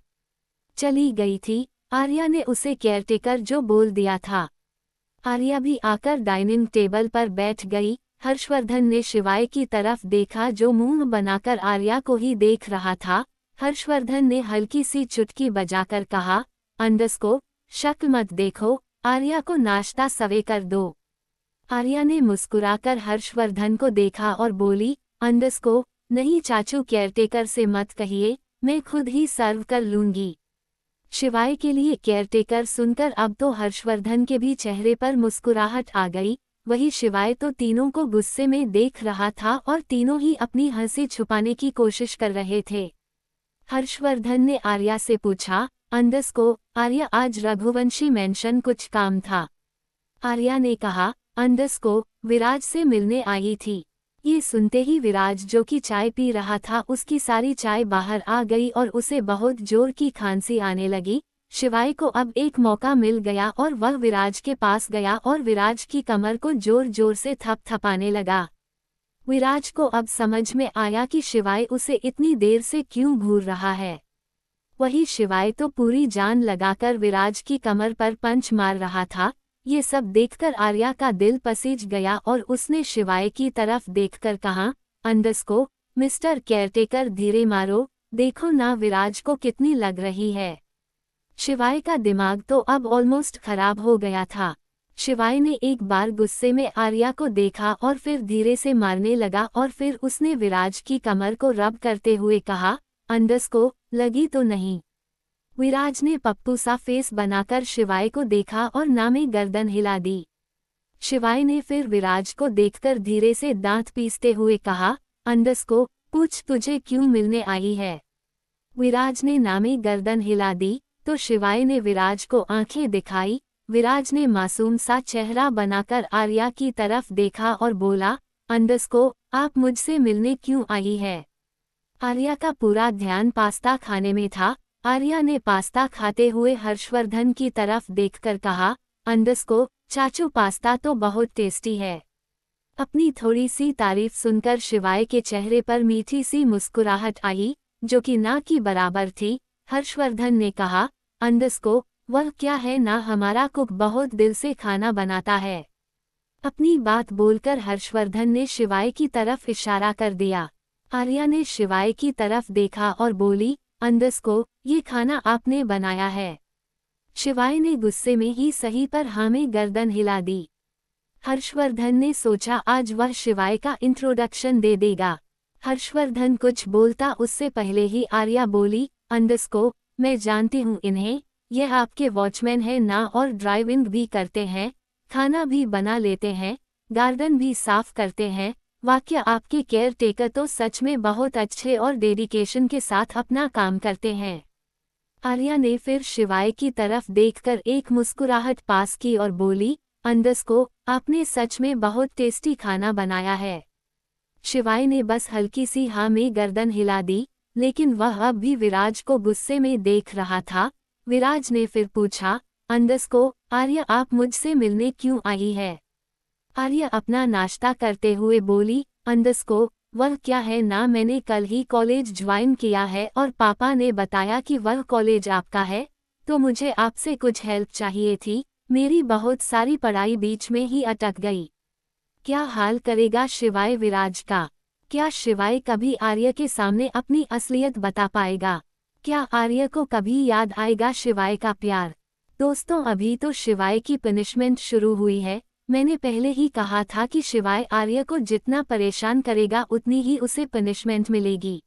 चली गई थी। आर्या ने उसे केयरटेकर जो बोल दिया था। आर्या भी आकर डाइनिंग टेबल पर बैठ गई। हर्षवर्धन ने शिवाय की तरफ देखा जो मुंह बनाकर आर्या को ही देख रहा था। हर्षवर्धन ने हल्की सी चुटकी बजाकर कहा, अंडस्को शक्ल मत देखो, आर्या को नाश्ता सर्व कर दो। आर्या ने मुस्कुराकर हर्षवर्धन को देखा और बोली, अंडस्को नहीं चाचू, केयरटेकर से मत कहिए, मैं खुद ही सर्व कर लूंगी। शिवाय के लिए केयरटेकर सुनकर अब तो हर्षवर्धन के भी चेहरे पर मुस्कुराहट आ गई। वही शिवाय तो तीनों को गुस्से में देख रहा था और तीनों ही अपनी हंसी छुपाने की कोशिश कर रहे थे। हर्षवर्धन ने आर्या से पूछा, अंडस्को आर्या आज रघुवंशी मेंशन कुछ काम था। आर्या ने कहा, अंडस्को विराज से मिलने आई थी। ये सुनते ही विराज जो कि चाय पी रहा था, उसकी सारी चाय बाहर आ गई और उसे बहुत जोर की खांसी आने लगी। शिवाय को अब एक मौका मिल गया और वह विराज के पास गया और विराज की कमर को जोर जोर से थपथपाने लगा। विराज को अब समझ में आया कि शिवाय उसे इतनी देर से क्यों घूर रहा है। वही शिवाय तो पूरी जान लगाकर विराज की कमर पर पंच मार रहा था। ये सब देखकर आर्या का दिल पसीज गया और उसने शिवाय की तरफ देखकर कहा, अंडस्को मिस्टर केयरटेकर धीरे मारो, देखो ना विराज को कितनी लग रही है। शिवाय का दिमाग तो अब ऑलमोस्ट खराब हो गया था। शिवाय ने एक बार गुस्से में आर्या को देखा और फिर धीरे से मारने लगा और फिर उसने विराज की कमर को रब करते हुए कहा, अंडस्को लगी तो नहीं। विराज ने पप्पू सा फेस बनाकर शिवाय को देखा और नामे गर्दन हिला दी। शिवाय ने फिर विराज को देखकर धीरे से दांत पीसते हुए कहा, अंडस्को पूछ तुझे क्यों मिलने आई है। विराज ने नामे गर्दन हिला दी तो शिवाय ने विराज को आंखें दिखाई। विराज ने मासूम सा चेहरा बनाकर आर्या की तरफ देखा और बोला, अंडस्को आप मुझसे मिलने क्यों आई है। आर्या का पूरा ध्यान पास्ता खाने में था। आर्या ने पास्ता खाते हुए हर्षवर्धन की तरफ देखकर कहा, अंडस्को चाचू पास्ता तो बहुत टेस्टी है। अपनी थोड़ी सी तारीफ सुनकर शिवाय के चेहरे पर मीठी सी मुस्कुराहट आई जो कि ना की बराबर थी। हर्षवर्धन ने कहा, अंडस्को वह क्या है ना, हमारा कुक बहुत दिल से खाना बनाता है। अपनी बात बोलकर हर्षवर्धन ने शिवाय की तरफ इशारा कर दिया। आर्या ने शिवाय की तरफ देखा और बोली, अंडस्को ये खाना आपने बनाया है। शिवाय ने गुस्से में ही सही पर हाँ में गर्दन हिला दी। हर्षवर्धन ने सोचा आज वह शिवाय का इंट्रोडक्शन दे देगा। हर्षवर्धन कुछ बोलता उससे पहले ही आर्या बोली, अंडस्को मैं जानती हूँ इन्हें, यह आपके वॉचमैन है ना और ड्राइविंग भी करते हैं, खाना भी बना लेते हैं, गार्डन भी साफ करते हैं। वाकई आपके केयर टेकर तो सच में बहुत अच्छे और डेडिकेशन के साथ अपना काम करते हैं। आर्या ने फिर शिवाय की तरफ देखकर एक मुस्कुराहट पास की और बोली, अंडस्को आपने सच में बहुत टेस्टी खाना बनाया है। शिवाय ने बस हल्की सी हाँ में गर्दन हिला दी, लेकिन वह अब भी विराज को गुस्से में देख रहा था। विराज ने फिर पूछा, अंडस्को आर्या आप मुझसे मिलने क्यों आई है। आर्या अपना नाश्ता करते हुए बोली, अंडस्को वह क्या है ना, मैंने कल ही कॉलेज ज्वाइन किया है और पापा ने बताया कि वह कॉलेज आपका है, तो मुझे आपसे कुछ हेल्प चाहिए थी। मेरी बहुत सारी पढ़ाई बीच में ही अटक गई। क्या हाल करेगा शिवाय विराज का? क्या शिवाय कभी आर्य के सामने अपनी असलियत बता पाएगा? क्या आर्य को कभी याद आएगा शिवाय का प्यार? दोस्तों, अभी तो शिवाय की पनिशमेंट शुरू हुई है। मैंने पहले ही कहा था कि शिवाय आर्य को जितना परेशान करेगा उतनी ही उसे पनिशमेंट मिलेगी।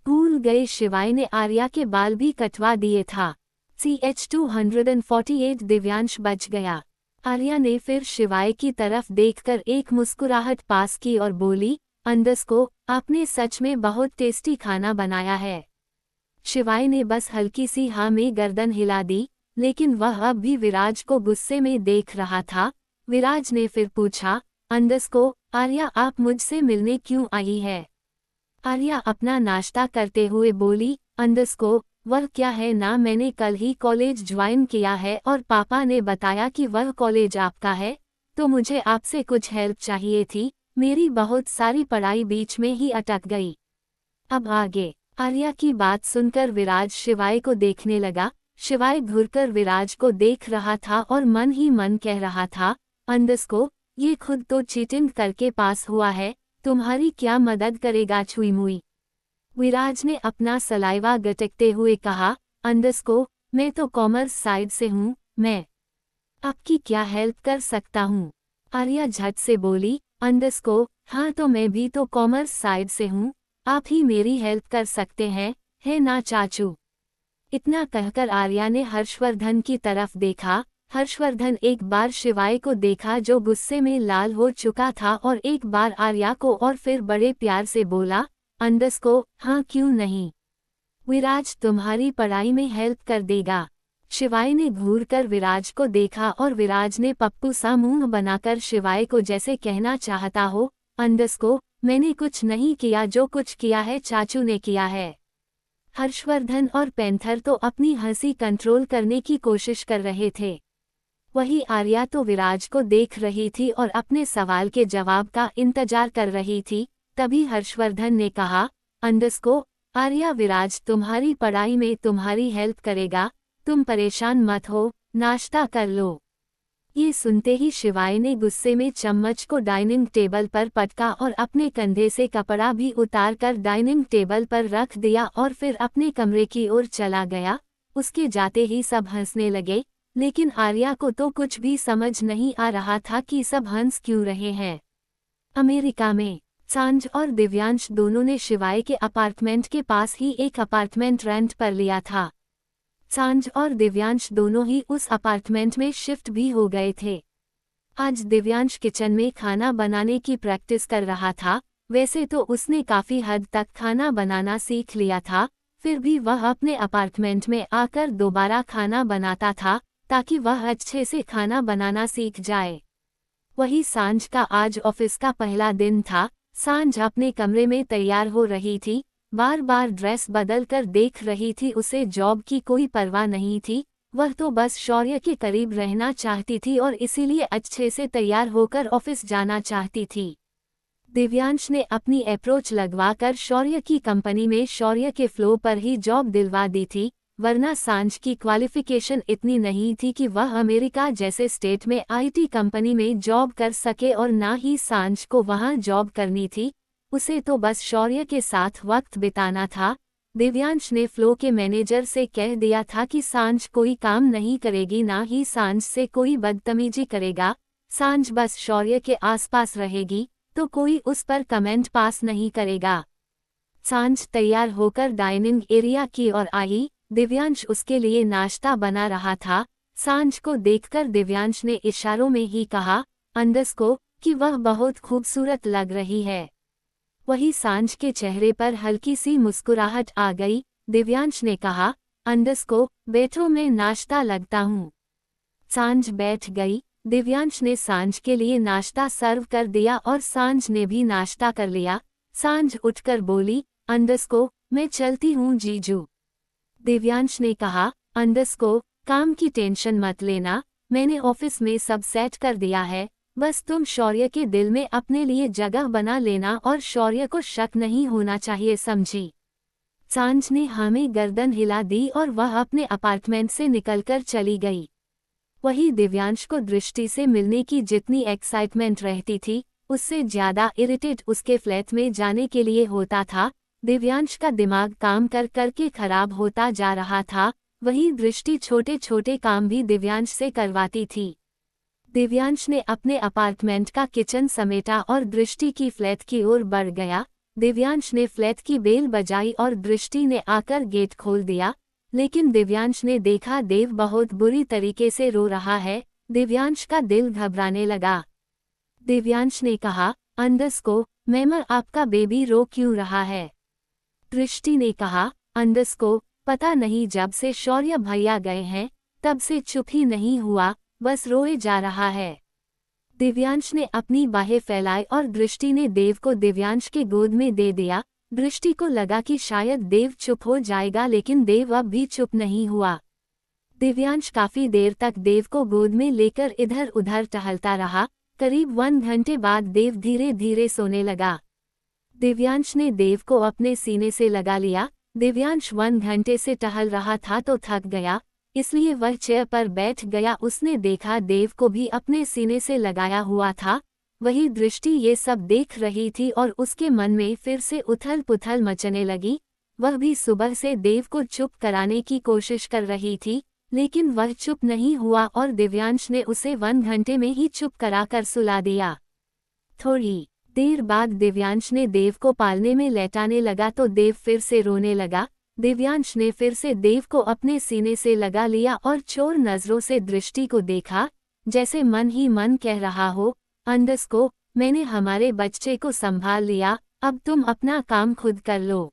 भूल गए, शिवाय ने आर्या के बाल भी कटवा दिए था। CH248 दिव्यांश बच गया। आर्या ने फिर शिवाय की तरफ देखकर एक मुस्कुराहट पास की और बोली, अंडरस्को, आपने सच में बहुत टेस्टी खाना बनाया है। शिवाय ने बस हल्की सी हाँ में गर्दन हिला दी, लेकिन वह अब भी विराज को गुस्से में देख रहा था। विराज ने फिर पूछा, अंडरस्को, आर्या आप मुझसे मिलने क्यों आई है? आर्या अपना नाश्ता करते हुए बोली, अंडरस्को, वह क्या है ना, मैंने कल ही कॉलेज ज्वाइन किया है और पापा ने बताया कि वह कॉलेज आपका है, तो मुझे आपसे कुछ हेल्प चाहिए थी। मेरी बहुत सारी पढ़ाई बीच में ही अटक गई। अब आगे। आर्या की बात सुनकर विराज शिवाय को देखने लगा। शिवाय घूरकर विराज को देख रहा था और मन ही मन कह रहा था, अंडरस्को, ये खुद तो चीटिंग करके पास हुआ है, तुम्हारी क्या मदद करेगा छुई मुई। विराज ने अपना सलाइवा गटकते हुए कहा, अंडरस्को, मैं तो कॉमर्स साइड से हूँ, मैं आपकी क्या हेल्प कर सकता हूँ? आर्या झट से बोली, अंडरस्को, हाँ तो मैं भी तो कॉमर्स साइड से हूँ, आप ही मेरी हेल्प कर सकते हैं, है ना चाचू? इतना कहकर आर्या ने हर्षवर्धन की तरफ देखा। हर्षवर्धन एक बार शिवाय को देखा जो गुस्से में लाल हो चुका था और एक बार आर्या को और फिर बड़े प्यार से बोला, अंडरस्को, हाँ क्यों नहीं, विराज तुम्हारी पढ़ाई में हेल्प कर देगा। शिवाय ने घूरकर विराज को देखा और विराज ने पप्पू सा मुंह बनाकर शिवाय को जैसे कहना चाहता हो, अंडरस्को, मैंने कुछ नहीं किया, जो कुछ किया है चाचू ने किया है। हर्षवर्धन और पैंथर तो अपनी हंसी कंट्रोल करने की कोशिश कर रहे थे। वही आर्या तो विराज को देख रही थी और अपने सवाल के जवाब का इंतजार कर रही थी। तभी हर्षवर्धन ने कहा, अंडरस्को, आर्या विराज तुम्हारी पढ़ाई में तुम्हारी हेल्प करेगा, तुम परेशान मत हो, नाश्ता कर लो। ये सुनते ही शिवाय ने गुस्से में चम्मच को डाइनिंग टेबल पर पटका और अपने कंधे से कपड़ा भी उतारकर डाइनिंग टेबल पर रख दिया और फिर अपने कमरे की ओर चला गया। उसके जाते ही सब हंसने लगे, लेकिन आर्या को तो कुछ भी समझ नहीं आ रहा था कि सब हंस क्यों रहे हैं। अमेरिका में सांझ और दिव्यांश दोनों ने शिवाय के अपार्टमेंट के पास ही एक अपार्टमेंट रेंट पर लिया था। सांझ और दिव्यांश दोनों ही उस अपार्टमेंट में शिफ्ट भी हो गए थे। आज दिव्यांश किचन में खाना बनाने की प्रैक्टिस कर रहा था। वैसे तो उसने काफी हद तक खाना बनाना सीख लिया था, फिर भी वह अपने अपार्टमेंट में आकर दोबारा खाना बनाता था ताकि वह अच्छे से खाना बनाना सीख जाए। वही सांझ का आज ऑफिस का पहला दिन था। सांझ अपने कमरे में तैयार हो रही थी, बार बार ड्रेस बदल कर देख रही थी। उसे जॉब की कोई परवाह नहीं थी, वह तो बस शौर्य के करीब रहना चाहती थी और इसीलिए अच्छे से तैयार होकर ऑफिस जाना चाहती थी। दिव्यांश ने अपनी अप्रोच लगवाकर शौर्य की कंपनी में शौर्य के फ्लो पर ही जॉब दिलवा दी थी, वरना सांझ की क्वालिफिकेशन इतनी नहीं थी कि वह अमेरिका जैसे स्टेट में आईटी कंपनी में जॉब कर सके और ना ही सांझ को वहां जॉब करनी थी। उसे तो बस शौर्य के साथ वक्त बिताना था। दिव्यांश ने फ्लो के मैनेजर से कह दिया था कि सांझ कोई काम नहीं करेगी, ना ही सांझ से कोई बदतमीजी करेगा। सांझ बस शौर्य के आसपास रहेगी तो कोई उस पर कमेंट पास नहीं करेगा। सांझ तैयार होकर डाइनिंग एरिया की ओर आई। दिव्यांश उसके लिए नाश्ता बना रहा था। सांझ को देखकर दिव्यांश ने इशारों में ही कहा, अंडरस्को, कि वह बहुत खूबसूरत लग रही है। वही सांझ के चेहरे पर हल्की सी मुस्कुराहट आ गई। दिव्यांश ने कहा, अंडरस्को, बैठो, मैं नाश्ता लगता हूँ। सांझ बैठ गई। दिव्यांश ने सांझ के लिए नाश्ता सर्व कर दिया और सांझ ने भी नाश्ता कर लिया। सांझ उठकर बोली, अंडरस्को, मैं चलती हूँ जीजू। दिव्यांश ने कहा, अंडरस्को, काम की टेंशन मत लेना, मैंने ऑफिस में सब सेट कर दिया है, बस तुम शौर्य के दिल में अपने लिए जगह बना लेना और शौर्य को शक नहीं होना चाहिए, समझी? सांझ ने हाँ में गर्दन हिला दी और वह अपने अपार्टमेंट से निकलकर चली गई। वही दिव्यांश को दृष्टि से मिलने की जितनी एक्साइटमेंट रहती थी, उससे ज्यादा इरिटेट उसके फ्लैट में जाने के लिए होता था। दिव्यांश का दिमाग काम कर करके खराब होता जा रहा था। वही दृष्टि छोटे छोटे काम भी दिव्यांश से करवाती थी। दिव्यांश ने अपने अपार्टमेंट का किचन समेटा और दृष्टि की फ्लैट की ओर बढ़ गया। दिव्यांश ने फ्लैट की बेल बजाई और दृष्टि ने आकर गेट खोल दिया, लेकिन दिव्यांश ने देखा देव बहुत बुरी तरीके से रो रहा है। दिव्यांश का दिल घबराने लगा। दिव्यांश ने कहा, अंडस को, मैम आपका बेबी रो क्यों रहा है? दृष्टि ने कहा, अंडस को, पता नहीं जब से शौर्य भैया गए हैं तब से चुप ही नहीं हुआ, बस रोए जा रहा है। दिव्यांश ने अपनी बाहें फैलाई और दृष्टि ने देव को दिव्यांश के गोद में दे दिया। दृष्टि को लगा कि शायद देव चुप हो जाएगा, लेकिन देव अब भी चुप नहीं हुआ। दिव्यांश काफी देर तक देव को गोद में लेकर इधर उधर टहलता रहा। करीब 1 घंटे बाद देव धीरे धीरे सोने लगा। दिव्यांश ने देव को अपने सीने से लगा लिया। दिव्यांश 1 घंटे से टहल रहा था तो थक गया, इसलिए वह चेयर पर बैठ गया। उसने देखा देव को भी अपने सीने से लगाया हुआ था। वही दृष्टि ये सब देख रही थी और उसके मन में फिर से उथल पुथल मचने लगी। वह भी सुबह से देव को चुप कराने की कोशिश कर रही थी, लेकिन वह चुप नहीं हुआ और दिव्यांश ने उसे 1 घंटे में ही चुप कराकर सुला दिया। थोड़ी देर बाद दिव्यांश ने देव को पालने में लेटाने लगा तो देव फिर से रोने लगा। दिव्यांश ने फिर से देव को अपने सीने से लगा लिया और चोर नजरों से दृष्टि को देखा, जैसे मन ही मन कह रहा हो, अंडस को, मैंने हमारे बच्चे को संभाल लिया, अब तुम अपना काम खुद कर लो।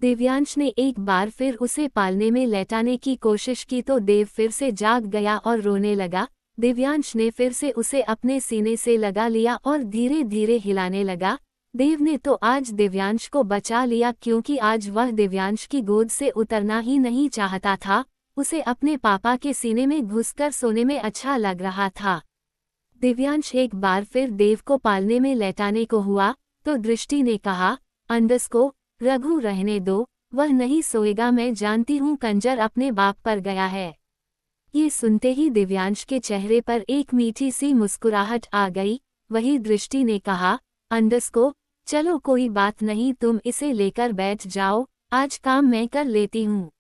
दिव्यांश ने एक बार फिर उसे पालने में लेटाने की कोशिश की तो देव फिर से जाग गया और रोने लगा। दिव्यांश ने फिर से उसे अपने सीने से लगा लिया और धीरे धीरे हिलाने लगा। देव ने तो आज दिव्यांश को बचा लिया, क्योंकि आज वह दिव्यांश की गोद से उतरना ही नहीं चाहता था। उसे अपने पापा के सीने में घुसकर सोने में अच्छा लग रहा था। दिव्यांश एक बार फिर देव को पालने में लेटाने को हुआ तो दृष्टि ने कहा, अंडस को, रघु रहने दो, वह नहीं सोएगा, मैं जानती हूँ कंजर अपने बाप पर गया है। ये सुनते ही दिव्यांश के चेहरे पर एक मीठी सी मुस्कुराहट आ गई। वही दृष्टि ने कहा, अंडस को, चलो कोई बात नहीं, तुम इसे लेकर बैठ जाओ, आज काम मैं कर लेती हूँ।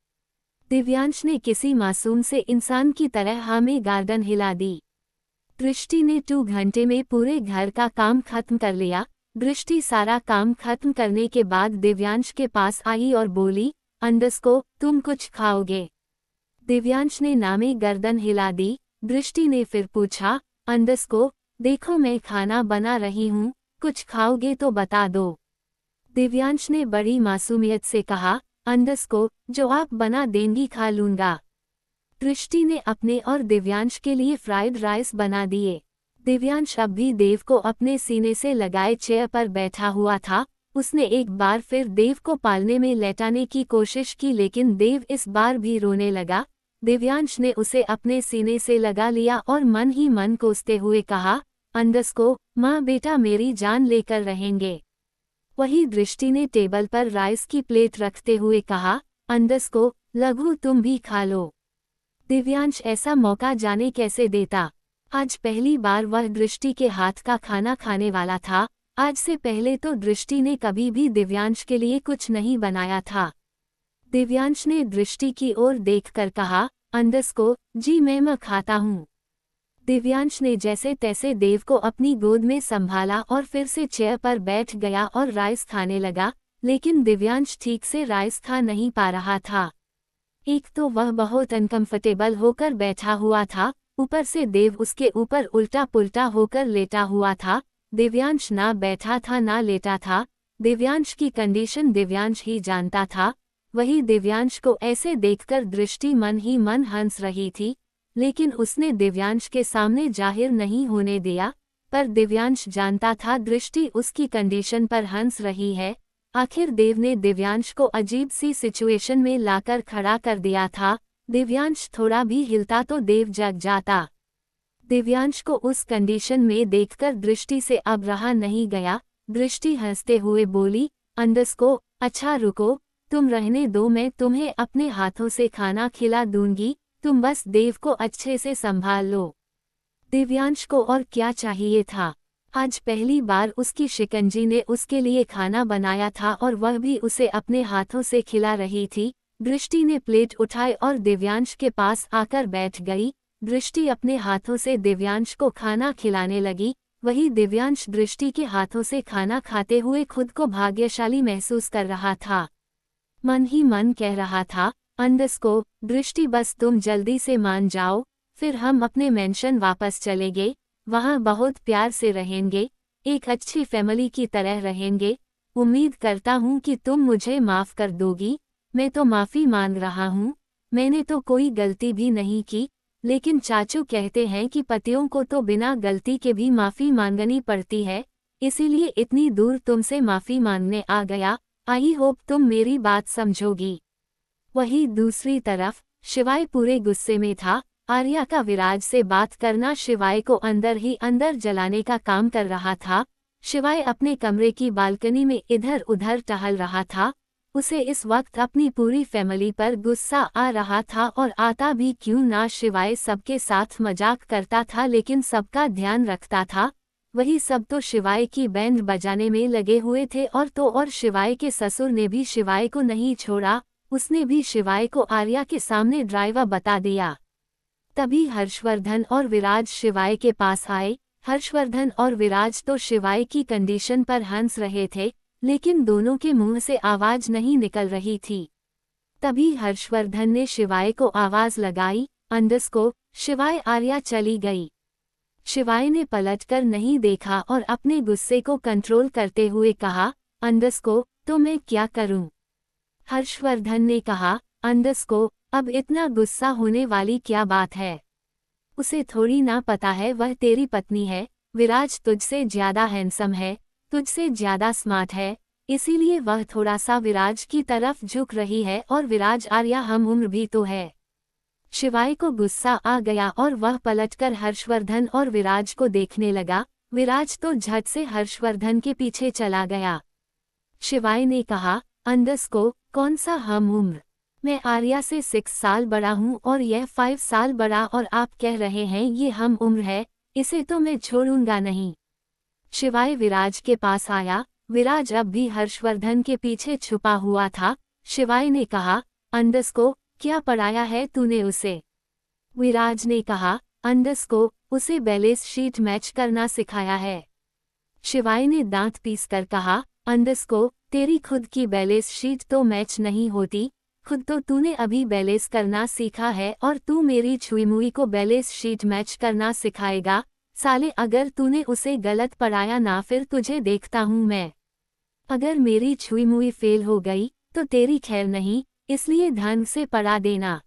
दिव्यांश ने किसी मासूम से इंसान की तरह हमें गार्डन हिला दी। दृष्टि ने 2 घंटे में पूरे घर का काम खत्म कर लिया। दृष्टि सारा काम खत्म करने के बाद दिव्यांश के पास आई और बोली, अंडस को, तुम कुछ खाओगे? दिव्यांश ने नामे गर्दन हिला दी। दृष्टि ने फिर पूछा, अंडस को, देखो मैं खाना बना रही हूँ, कुछ खाओगे तो बता दो। दिव्यांश ने बड़ी मासूमियत से कहा, अंडस को, जो आप बना देंगी खा लूंगा। दृष्टि ने अपने और दिव्यांश के लिए फ्राइड राइस बना दिए। दिव्यांश अब भी देव को अपने सीने से लगाए चेयर पर बैठा हुआ था। उसने एक बार फिर देव को पालने में लेटाने की कोशिश की, लेकिन देव इस बार भी रोने लगा। दिव्यांश ने उसे अपने सीने से लगा लिया और मन ही मन कोसते हुए कहा, अंडस को, माँ बेटा मेरी जान लेकर रहेंगे। वही दृष्टि ने टेबल पर राइस की प्लेट रखते हुए कहा, अंडस को, लघु तुम भी खा लो। दिव्यांश ऐसा मौका जाने कैसे देता। आज पहली बार वह दृष्टि के हाथ का खाना खाने वाला था। आज से पहले तो दृष्टि ने कभी भी दिव्यांश के लिए कुछ नहीं बनाया था। दिव्यांश ने दृष्टि की ओर देखकर कहा, अंडस को, जी मैं खाता हूँ। दिव्यांश ने जैसे तैसे देव को अपनी गोद में संभाला और फिर से चेयर पर बैठ गया और राइस खाने लगा, लेकिन दिव्यांश ठीक से राइस खा नहीं पा रहा था। एक तो वह बहुत अनकंफर्टेबल होकर बैठा हुआ था, ऊपर से देव उसके ऊपर उल्टा पुल्टा होकर लेटा हुआ था। दिव्यांश ना बैठा था ना लेटा था। दिव्यांश की कंडीशन दिव्यांश ही जानता था। वही दिव्यांश को ऐसे देखकर दृष्टि मन ही मन हंस रही थी, लेकिन उसने दिव्यांश के सामने जाहिर नहीं होने दिया। पर दिव्यांश जानता था दृष्टि उसकी कंडीशन पर हंस रही है। आखिर देव ने दिव्यांश को अजीब सी सिचुएशन में लाकर खड़ा कर दिया था। दिव्यांश थोड़ा भी हिलता तो देव जग जाता। दिव्यांश को उस कंडीशन में देखकर दृष्टि से अब रहा नहीं गया। दृष्टि हंसते हुए बोली, अंडस को, अच्छा रुको, तुम रहने दो, मैं तुम्हें अपने हाथों से खाना खिला दूंगी। तुम बस देव को अच्छे से संभाल लो। दिव्यांश को और क्या चाहिए था। आज पहली बार उसकी शिकंजी ने उसके लिए खाना बनाया था और वह भी उसे अपने हाथों से खिला रही थी। दृष्टि ने प्लेट उठाई और दिव्यांश के पास आकर बैठ गई। दृष्टि अपने हाथों से दिव्यांश को खाना खिलाने लगी। वही दिव्यांश दृष्टि के हाथों से खाना खाते हुए खुद को भाग्यशाली महसूस कर रहा था। मन ही मन कह रहा था, अंडरस्को दृष्टि बस तुम जल्दी से मान जाओ, फिर हम अपने मेंशन वापस चलेंगे, वहाँ बहुत प्यार से रहेंगे, एक अच्छी फैमिली की तरह रहेंगे। उम्मीद करता हूँ कि तुम मुझे माफ़ कर दोगी। मैं तो माफ़ी मांग रहा हूँ, मैंने तो कोई गलती भी नहीं की, लेकिन चाचू कहते हैं कि पतियों को तो बिना गलती के भी माफ़ी मांगनी पड़ती है, इसीलिए इतनी दूर तुमसे माफ़ी मांगने आ गया। आई होप तुम मेरी बात समझोगी। वहीं दूसरी तरफ शिवाय पूरे गुस्से में था। आर्या का विराज से बात करना शिवाय को अंदर ही अंदर जलाने का काम कर रहा था। शिवाय अपने कमरे की बालकनी में इधर उधर टहल रहा था। उसे इस वक्त अपनी पूरी फैमिली पर गुस्सा आ रहा था और आता भी क्यों ना। शिवाय सबके साथ मजाक करता था लेकिन सबका ध्यान रखता था। वही सब तो शिवाय की बैंड बजाने में लगे हुए थे और शिवाय के ससुर ने भी शिवाय को नहीं छोड़ा। उसने भी शिवाय को आर्या के सामने ड्राइवर बता दिया। तभी हर्षवर्धन और विराज शिवाय के पास आए। हर्षवर्धन और विराज तो शिवाय की कंडीशन पर हंस रहे थे, लेकिन दोनों के मुंह से आवाज नहीं निकल रही थी। तभी हर्षवर्धन ने शिवाय को आवाज लगाई, अंडरस्को। शिवाय आर्या चली गई। शिवाय ने पलटकर नहीं देखा और अपने गुस्से को कंट्रोल करते हुए कहा, अंडरस्को तो मैं क्या करूं। हर्षवर्धन ने कहा, अंडरस्को अब इतना गुस्सा होने वाली क्या बात है। उसे थोड़ी ना पता है वह तेरी पत्नी है। विराज तुझसे ज्यादा हैंडसम है, तुझसे ज्यादा स्मार्ट है, इसीलिए वह थोड़ा सा विराज की तरफ झुक रही है और विराज आर्या हम उम्र भी तो है। शिवाय को गुस्सा आ गया और वह पलटकर हर्षवर्धन और विराज को देखने लगा। विराज तो झट से हर्षवर्धन के पीछे चला गया। शिवाय ने कहा, अंडरस्को कौन सा हम उम्र। मैं आर्या से 6 साल बड़ा हूँ और यह 5 साल बड़ा और आप कह रहे हैं ये हम उम्र है, इसे तो मैं छोड़ूंगा नहीं। शिवाय विराज के पास आया। विराज अब भी हर्षवर्धन के पीछे छुपा हुआ था। शिवाय ने कहा, अंडरस्को क्या पढ़ाया है तूने उसे। विराज ने कहा, अंडरस्को उसे बैलेंस शीट मैच करना सिखाया है। शिवाय ने दांत पीसकर कहा, अंडरस्को तेरी खुद की बैलेंस शीट तो मैच नहीं होती, खुद तो तूने अभी बैलेंस करना सीखा है और तू मेरी छुई मुई को बैलेंस शीट मैच करना सिखाएगा। साले अगर तूने उसे गलत पढ़ाया ना फिर तुझे देखता हूँ मैं। अगर मेरी छुई मुई फेल हो गई तो तेरी खैर नहीं, इसलिए ढंग से पढ़ा देना।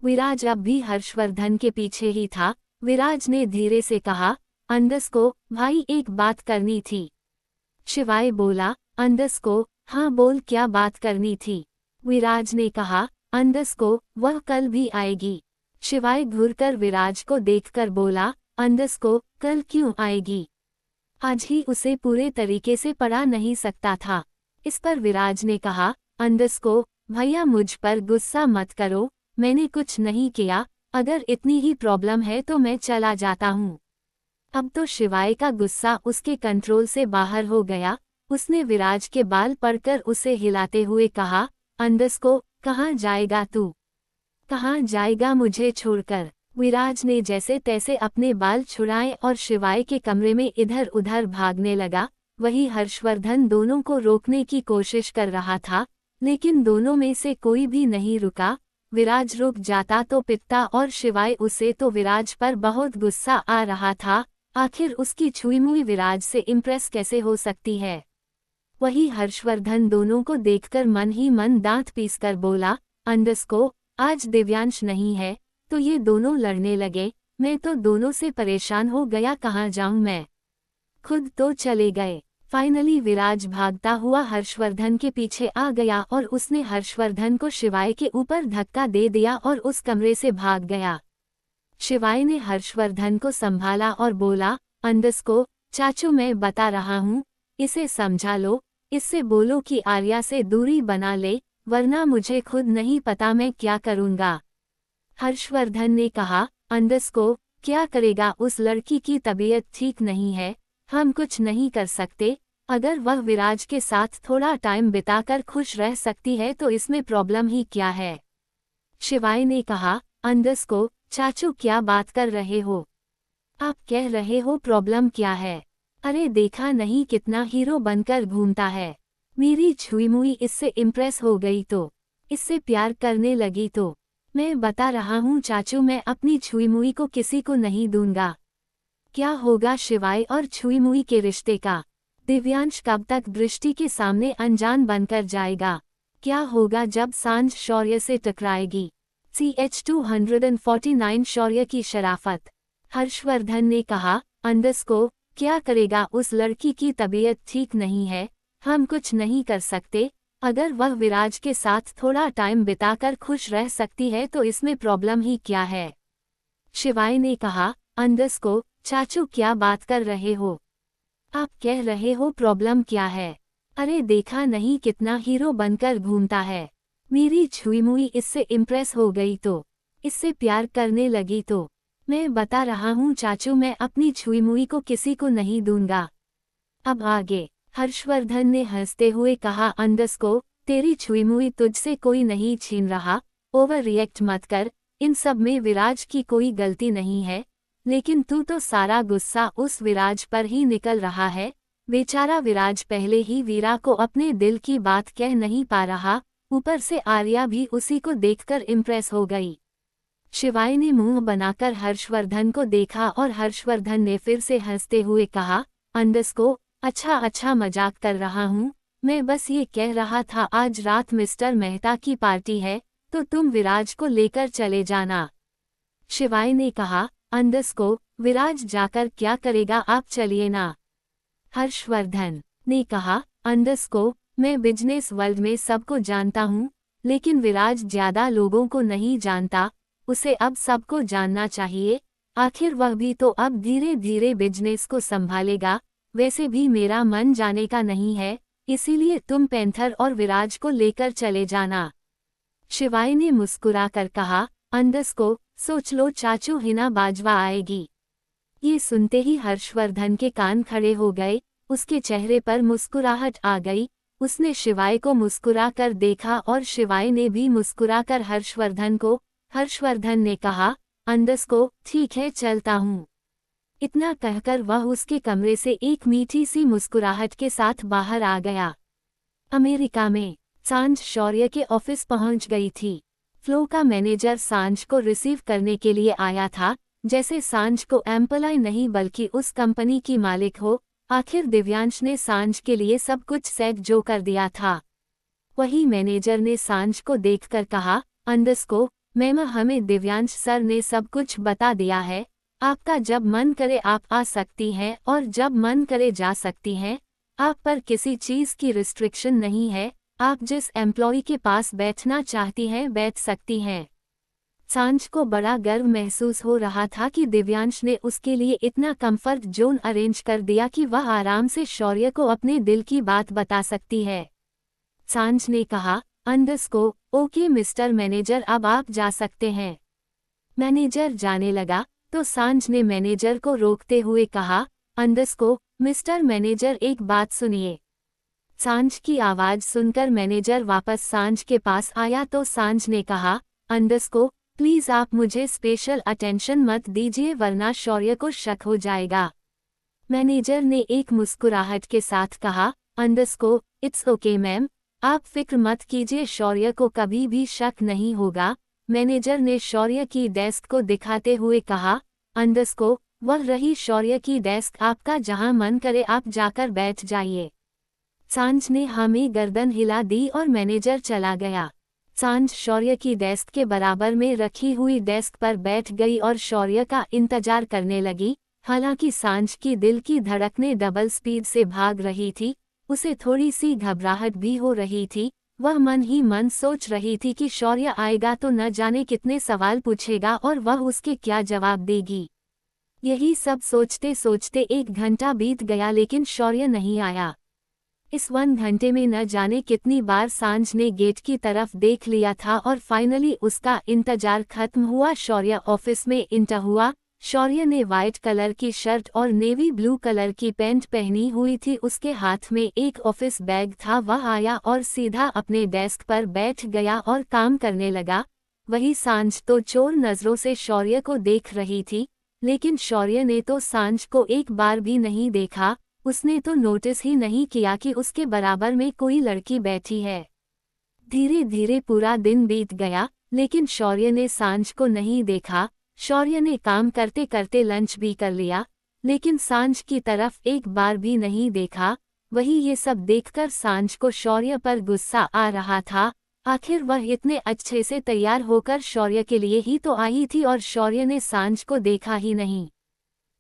विराज अब भी हर्षवर्धन के पीछे ही था। विराज ने धीरे से कहा, अंडरस्को भाई एक बात करनी थी। शिवाय बोला, अंडरस्को हाँ बोल क्या बात करनी थी। विराज ने कहा, अंडरस्को वह कल भी आएगी। शिवाय घूरकर विराज को देखकर बोला, अंडरस्को कल क्यों आएगी। आज ही उसे पूरे तरीके से पढ़ा नहीं सकता था। इस पर विराज ने कहा, अंडरस्को भैया मुझ पर गुस्सा मत करो, मैंने कुछ नहीं किया, अगर इतनी ही प्रॉब्लम है तो मैं चला जाता हूँ। अब तो शिवाय का गुस्सा उसके कंट्रोल से बाहर हो गया। उसने विराज के बाल पकड़कर उसे हिलाते हुए कहा, अंडरस्को कहाँ जाएगा तू, कहाँ जाएगा मुझे छोड़कर। विराज ने जैसे तैसे अपने बाल छुड़ाए और शिवाय के कमरे में इधर उधर भागने लगा। वही हर्षवर्धन दोनों को रोकने की कोशिश कर रहा था, लेकिन दोनों में से कोई भी नहीं रुका। विराज रुक जाता तो पिटता और शिवाय उसे तो विराज पर बहुत गुस्सा आ रहा था। आखिर उसकी छुई मुई विराज से इम्प्रेस कैसे हो सकती है। वही हर्षवर्धन दोनों को देखकर मन ही मन दांत पीसकर बोला, अंडरस्को आज दिव्यांश नहीं है तो ये दोनों लड़ने लगे, मैं तो दोनों से परेशान हो गया, कहाँ जाऊं मैं। खुद तो चले गए। फाइनली विराज भागता हुआ हर्षवर्धन के पीछे आ गया और उसने हर्षवर्धन को शिवाय के ऊपर धक्का दे दिया और उस कमरे से भाग गया। शिवाय ने हर्षवर्धन को संभाला और बोला, अंडरस्को चाचू मैं बता रहा हूँ, इसे समझा लो, इससे बोलो कि आर्या से दूरी बना ले, वरना मुझे खुद नहीं पता मैं क्या करूँगा। हर्षवर्धन ने कहा, अंडरस्कोर, क्या करेगा, उस लड़की की तबीयत ठीक नहीं है, हम कुछ नहीं कर सकते। अगर वह विराज के साथ थोड़ा टाइम बिताकर खुश रह सकती है तो इसमें प्रॉब्लम ही क्या है। शिवाय ने कहा, अंडरस्कोर, चाचू क्या बात कर रहे हो? आप कह रहे हो प्रॉब्लम क्या है? अरे देखा नहीं कितना हीरो बनकर घूमता है। मेरी छुई मुई इससे इम्प्रेस हो गई तो इससे प्यार करने लगी तो मैं बता रहा हूँ चाचू, मैं अपनी छुई मुई को किसी को नहीं दूंगा। क्या होगा शिवाय और छुई मुई के रिश्ते का? दिव्यांश कब तक दृष्टि के सामने अनजान बनकर जाएगा? क्या होगा जब सांझ शौर्य से टकराएगी? CH-249 शौर्य की शराफत। हर्षवर्धन ने कहा, अंडरस्कोर, क्या करेगा, उस लड़की की तबीयत ठीक नहीं है, हम कुछ नहीं कर सकते। अगर वह विराज के साथ थोड़ा टाइम बिताकर खुश रह सकती है तो इसमें प्रॉब्लम ही क्या है। शिवाय ने कहा, अंडरस्कोर, चाचू क्या बात कर रहे हो? आप कह रहे हो प्रॉब्लम क्या है? अरे देखा नहीं कितना हीरो बनकर घूमता है। मेरी छुई मुई इससे इम्प्रेस हो गई तो इससे प्यार करने लगी तो मैं बता रहा हूँ चाचू, मैं अपनी छुई मुई को किसी को नहीं दूंगा। अब आगे हर्षवर्धन ने हंसते हुए कहा, अंडरस्कोर, तेरी छुई मुई तुझसे कोई नहीं छीन रहा, ओवर रिएक्ट मत कर, इन सब में विराज की कोई गलती नहीं है, लेकिन तू तो सारा गुस्सा उस विराज पर ही निकल रहा है। बेचारा विराज पहले ही वीरा को अपने दिल की बात कह नहीं पा रहा, ऊपर से आर्या भी उसी को देखकर इम्प्रेस हो गई। शिवाय ने मुंह बनाकर हर्षवर्धन को देखा और हर्षवर्धन ने फिर से हंसते हुए कहा, अंडरस्कोर, अच्छा मजाक कर रहा हूँ, मैं बस ये कह रहा था आज रात मिस्टर मेहता की पार्टी है तो तुम विराज को लेकर चले जाना। शिवाय ने कहा, अंडरस्कोर, विराज जाकर क्या करेगा, आप चलिए ना। हर्षवर्धन ने कहा, अंडरस्कोर, मैं बिजनेस वर्ल्ड में सबको जानता हूँ, लेकिन विराज ज्यादा लोगों को नहीं जानता, उसे अब सबको जानना चाहिए, आखिर वह भी तो अब धीरे धीरे बिजनेस को संभालेगा। वैसे भी मेरा मन जाने का नहीं है, इसीलिए तुम पैंथर और विराज को लेकर चले जाना। शिवाय ने मुस्कुराकर कहा, अंडरस्कोर, सोच लो चाचू, हिना बाजवा आएगी। ये सुनते ही हर्षवर्धन के कान खड़े हो गए, उसके चेहरे पर मुस्कुराहट आ गई। उसने शिवाय को मुस्कुराकर देखा और शिवाय ने भी मुस्कुराकर हर्षवर्धन को। हर्षवर्धन ने कहा, अंडरस्कोर, ठीक है चलता हूँ। इतना कहकर वह उसके कमरे से एक मीठी सी मुस्कुराहट के साथ बाहर आ गया। अमेरिका में सांझ शौर्य के ऑफिस पहुंच गई थी। फ्लो का मैनेजर सांझ को रिसीव करने के लिए आया था, जैसे सांझ को एम्प्लॉय नहीं बल्कि उस कंपनी की मालिक हो। आखिर दिव्यांश ने सांझ के लिए सब कुछ सेट जो कर दिया था। वही मैनेजर ने सांझ को देखकर कहा, अंडरस्कोर, मैम, हमें दिव्यांश सर ने सब कुछ बता दिया है, आपका जब मन करे आप आ सकती हैं और जब मन करे जा सकती हैं, आप पर किसी चीज़ की रिस्ट्रिक्शन नहीं है, आप जिस एम्प्लॉय के पास बैठना चाहती हैं बैठ सकती हैं। सांझ को बड़ा गर्व महसूस हो रहा था कि दिव्यांश ने उसके लिए इतना कंफर्ट जोन अरेंज कर दिया कि वह आराम से शौर्य को अपने दिल की बात बता सकती है। सांझ ने कहा, अंडरस्कोर, ओके मिस्टर मैनेजर, अब आप जा सकते हैं। मैनेजर जाने लगा तो सांझ ने मैनेजर को रोकते हुए कहा, अंडरस्कोर, मिस्टर मैनेजर एक बात सुनिए। सांझ की आवाज़ सुनकर मैनेजर वापस सांझ के पास आया तो सांझ ने कहा, अंडरस्कोर, प्लीज़ आप मुझे स्पेशल अटेंशन मत दीजिए वरना शौर्य को शक हो जाएगा। मैनेजर ने एक मुस्कुराहट के साथ कहा, अंडरस्कोर, इट्स ओके मैम, आप फिक्र मत कीजिए, शौर्य को कभी भी शक नहीं होगा। मैनेजर ने शौर्य की डेस्क को दिखाते हुए कहा, अंडरस्कोर, वह रही शौर्य की डेस्क, आपका जहां मन करे आप जाकर बैठ जाइए। सांझ ने हमें गर्दन हिला दी और मैनेजर चला गया। सांझ शौर्य की डेस्क के बराबर में रखी हुई डेस्क पर बैठ गई और शौर्य का इंतजार करने लगी। हालांकि सांझ की दिल की धड़कनें डबल स्पीड से भाग रही थी, उसे थोड़ी सी घबराहट भी हो रही थी। वह मन ही मन सोच रही थी कि शौर्य आएगा तो न जाने कितने सवाल पूछेगा और वह उसके क्या जवाब देगी। यही सब सोचते सोचते 1 घंटा बीत गया लेकिन शौर्य नहीं आया। इस 1 घंटे में न जाने कितनी बार सांझ ने गेट की तरफ देख लिया था और फाइनली उसका इंतजार खत्म हुआ। शौर्य ऑफिस में इंटर हुआ। शौर्य ने वाइट कलर की शर्ट और नेवी ब्लू कलर की पैंट पहनी हुई थी। उसके हाथ में एक ऑफिस बैग था। वह आया और सीधा अपने डेस्क पर बैठ गया और काम करने लगा। वही सांझ तो चोर नजरों से शौर्य को देख रही थी, लेकिन शौर्य ने तो सांझ को एक बार भी नहीं देखा। उसने तो नोटिस ही नहीं किया कि उसके बराबर में कोई लड़की बैठी है। धीरे धीरे पूरा दिन बीत गया, लेकिन शौर्य ने सांझ को नहीं देखा। शौर्य ने काम करते करते लंच भी कर लिया, लेकिन सांझ की तरफ एक बार भी नहीं देखा। वही ये सब देखकर सांझ को शौर्य पर गुस्सा आ रहा था। आखिर वह इतने अच्छे से तैयार होकर शौर्य के लिए ही तो आई थी और शौर्य ने सांझ को देखा ही नहीं।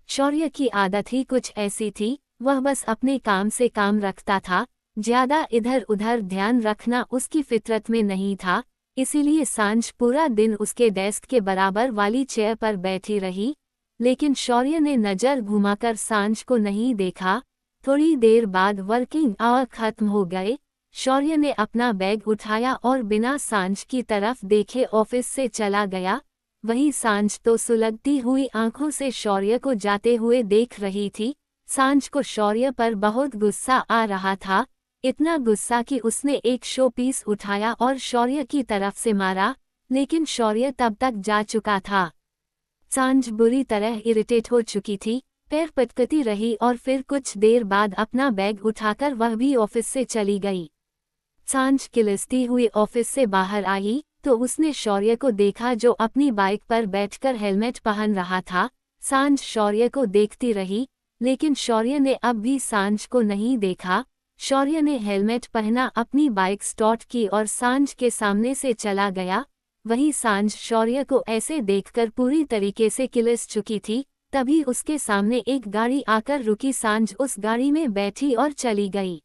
शौर्य की आदत ही कुछ ऐसी थी, वह बस अपने काम से काम रखता था। ज्यादा इधर उधर ध्यान रखना उसकी फितरत में नहीं था। इसीलिए सांझ पूरा दिन उसके डेस्क के बराबर वाली चेयर पर बैठी रही, लेकिन शौर्य ने नज़र घुमाकर सांझ को नहीं देखा। थोड़ी देर बाद वर्किंग आवर खत्म हो गए। शौर्य ने अपना बैग उठाया और बिना सांझ की तरफ देखे ऑफिस से चला गया। वही सांझ तो सुलगती हुई आंखों से शौर्य को जाते हुए देख रही थी। सांझ को शौर्य पर बहुत गुस्सा आ रहा था, इतना गुस्सा कि उसने एक शो पीस उठाया और शौर्य की तरफ से मारा, लेकिन शौर्य तब तक जा चुका था। सांझ बुरी तरह इरिटेट हो चुकी थी, पैर पटकती रही और फिर कुछ देर बाद अपना बैग उठाकर वह भी ऑफिस से चली गई। सांझ किलसती हुई ऑफिस से बाहर आई तो उसने शौर्य को देखा जो अपनी बाइक पर बैठकर हेलमेट पहन रहा था। सांझ शौर्य को देखती रही, लेकिन शौर्य ने अब भी सांझ को नहीं देखा। शौर्य ने हेलमेट पहना, अपनी बाइक स्टार्ट की और सांझ के सामने से चला गया। वही सांझ शौर्य को ऐसे देखकर पूरी तरीके से किलस चुकी थी। तभी उसके सामने एक गाड़ी आकर रुकी। सांझ उस गाड़ी में बैठी और चली गई।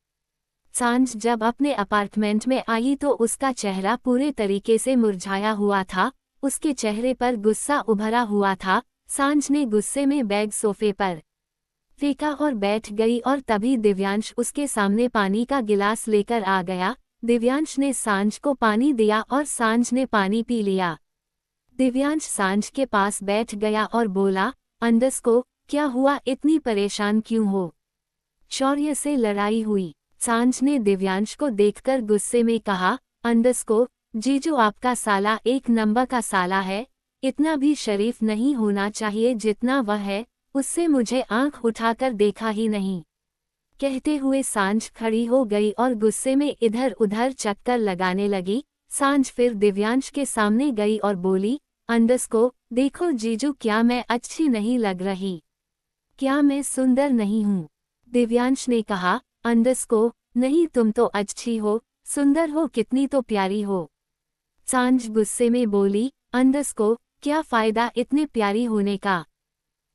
सांझ जब अपने अपार्टमेंट में आई तो उसका चेहरा पूरे तरीके से मुरझाया हुआ था। उसके चेहरे पर गुस्सा उभरा हुआ था। सांझ ने गुस्से में बैग सोफे पर फेंका और बैठ गई और तभी दिव्यांश उसके सामने पानी का गिलास लेकर आ गया। दिव्यांश ने सांझ को पानी दिया और सांझ ने पानी पी लिया। दिव्यांश सांझ के पास बैठ गया और बोला, अंडस को क्या हुआ, इतनी परेशान क्यों हो? शौर्य से लड़ाई हुई? सांझ ने दिव्यांश को देखकर गुस्से में कहा, अंडस को, जीजू आपका साला एक नंबर का साला है, इतना भी शरीफ नहीं होना चाहिए जितना वह है, उससे मुझे आंख उठाकर देखा ही नहीं। कहते हुए सांझ खड़ी हो गई और गुस्से में इधर उधर चक्कर लगाने लगी। सांझ फिर दिव्यांश के सामने गई और बोली, अंडस को, देखो जीजू, क्या मैं अच्छी नहीं लग रही? क्या मैं सुंदर नहीं हूँ? दिव्यांश ने कहा, अंडस को, नहीं तुम तो अच्छी हो, सुंदर हो, कितनी तो प्यारी हो। सांझ गुस्से में बोली, अंडस को, क्या फायदा इतने प्यारी होने का?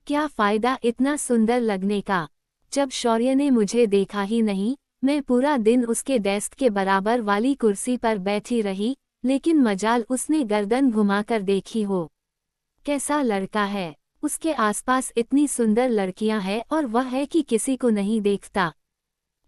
क्या फायदा इतना सुंदर लगने का? जब शौर्य ने मुझे देखा ही नहीं, मैं पूरा दिन उसके डेस्क के बराबर वाली कुर्सी पर बैठी रही, लेकिन मजाल उसने गर्दन घुमाकर देखी हो। कैसा लड़का है, उसके आसपास इतनी सुंदर लड़कियां हैं और वह है कि किसी को नहीं देखता।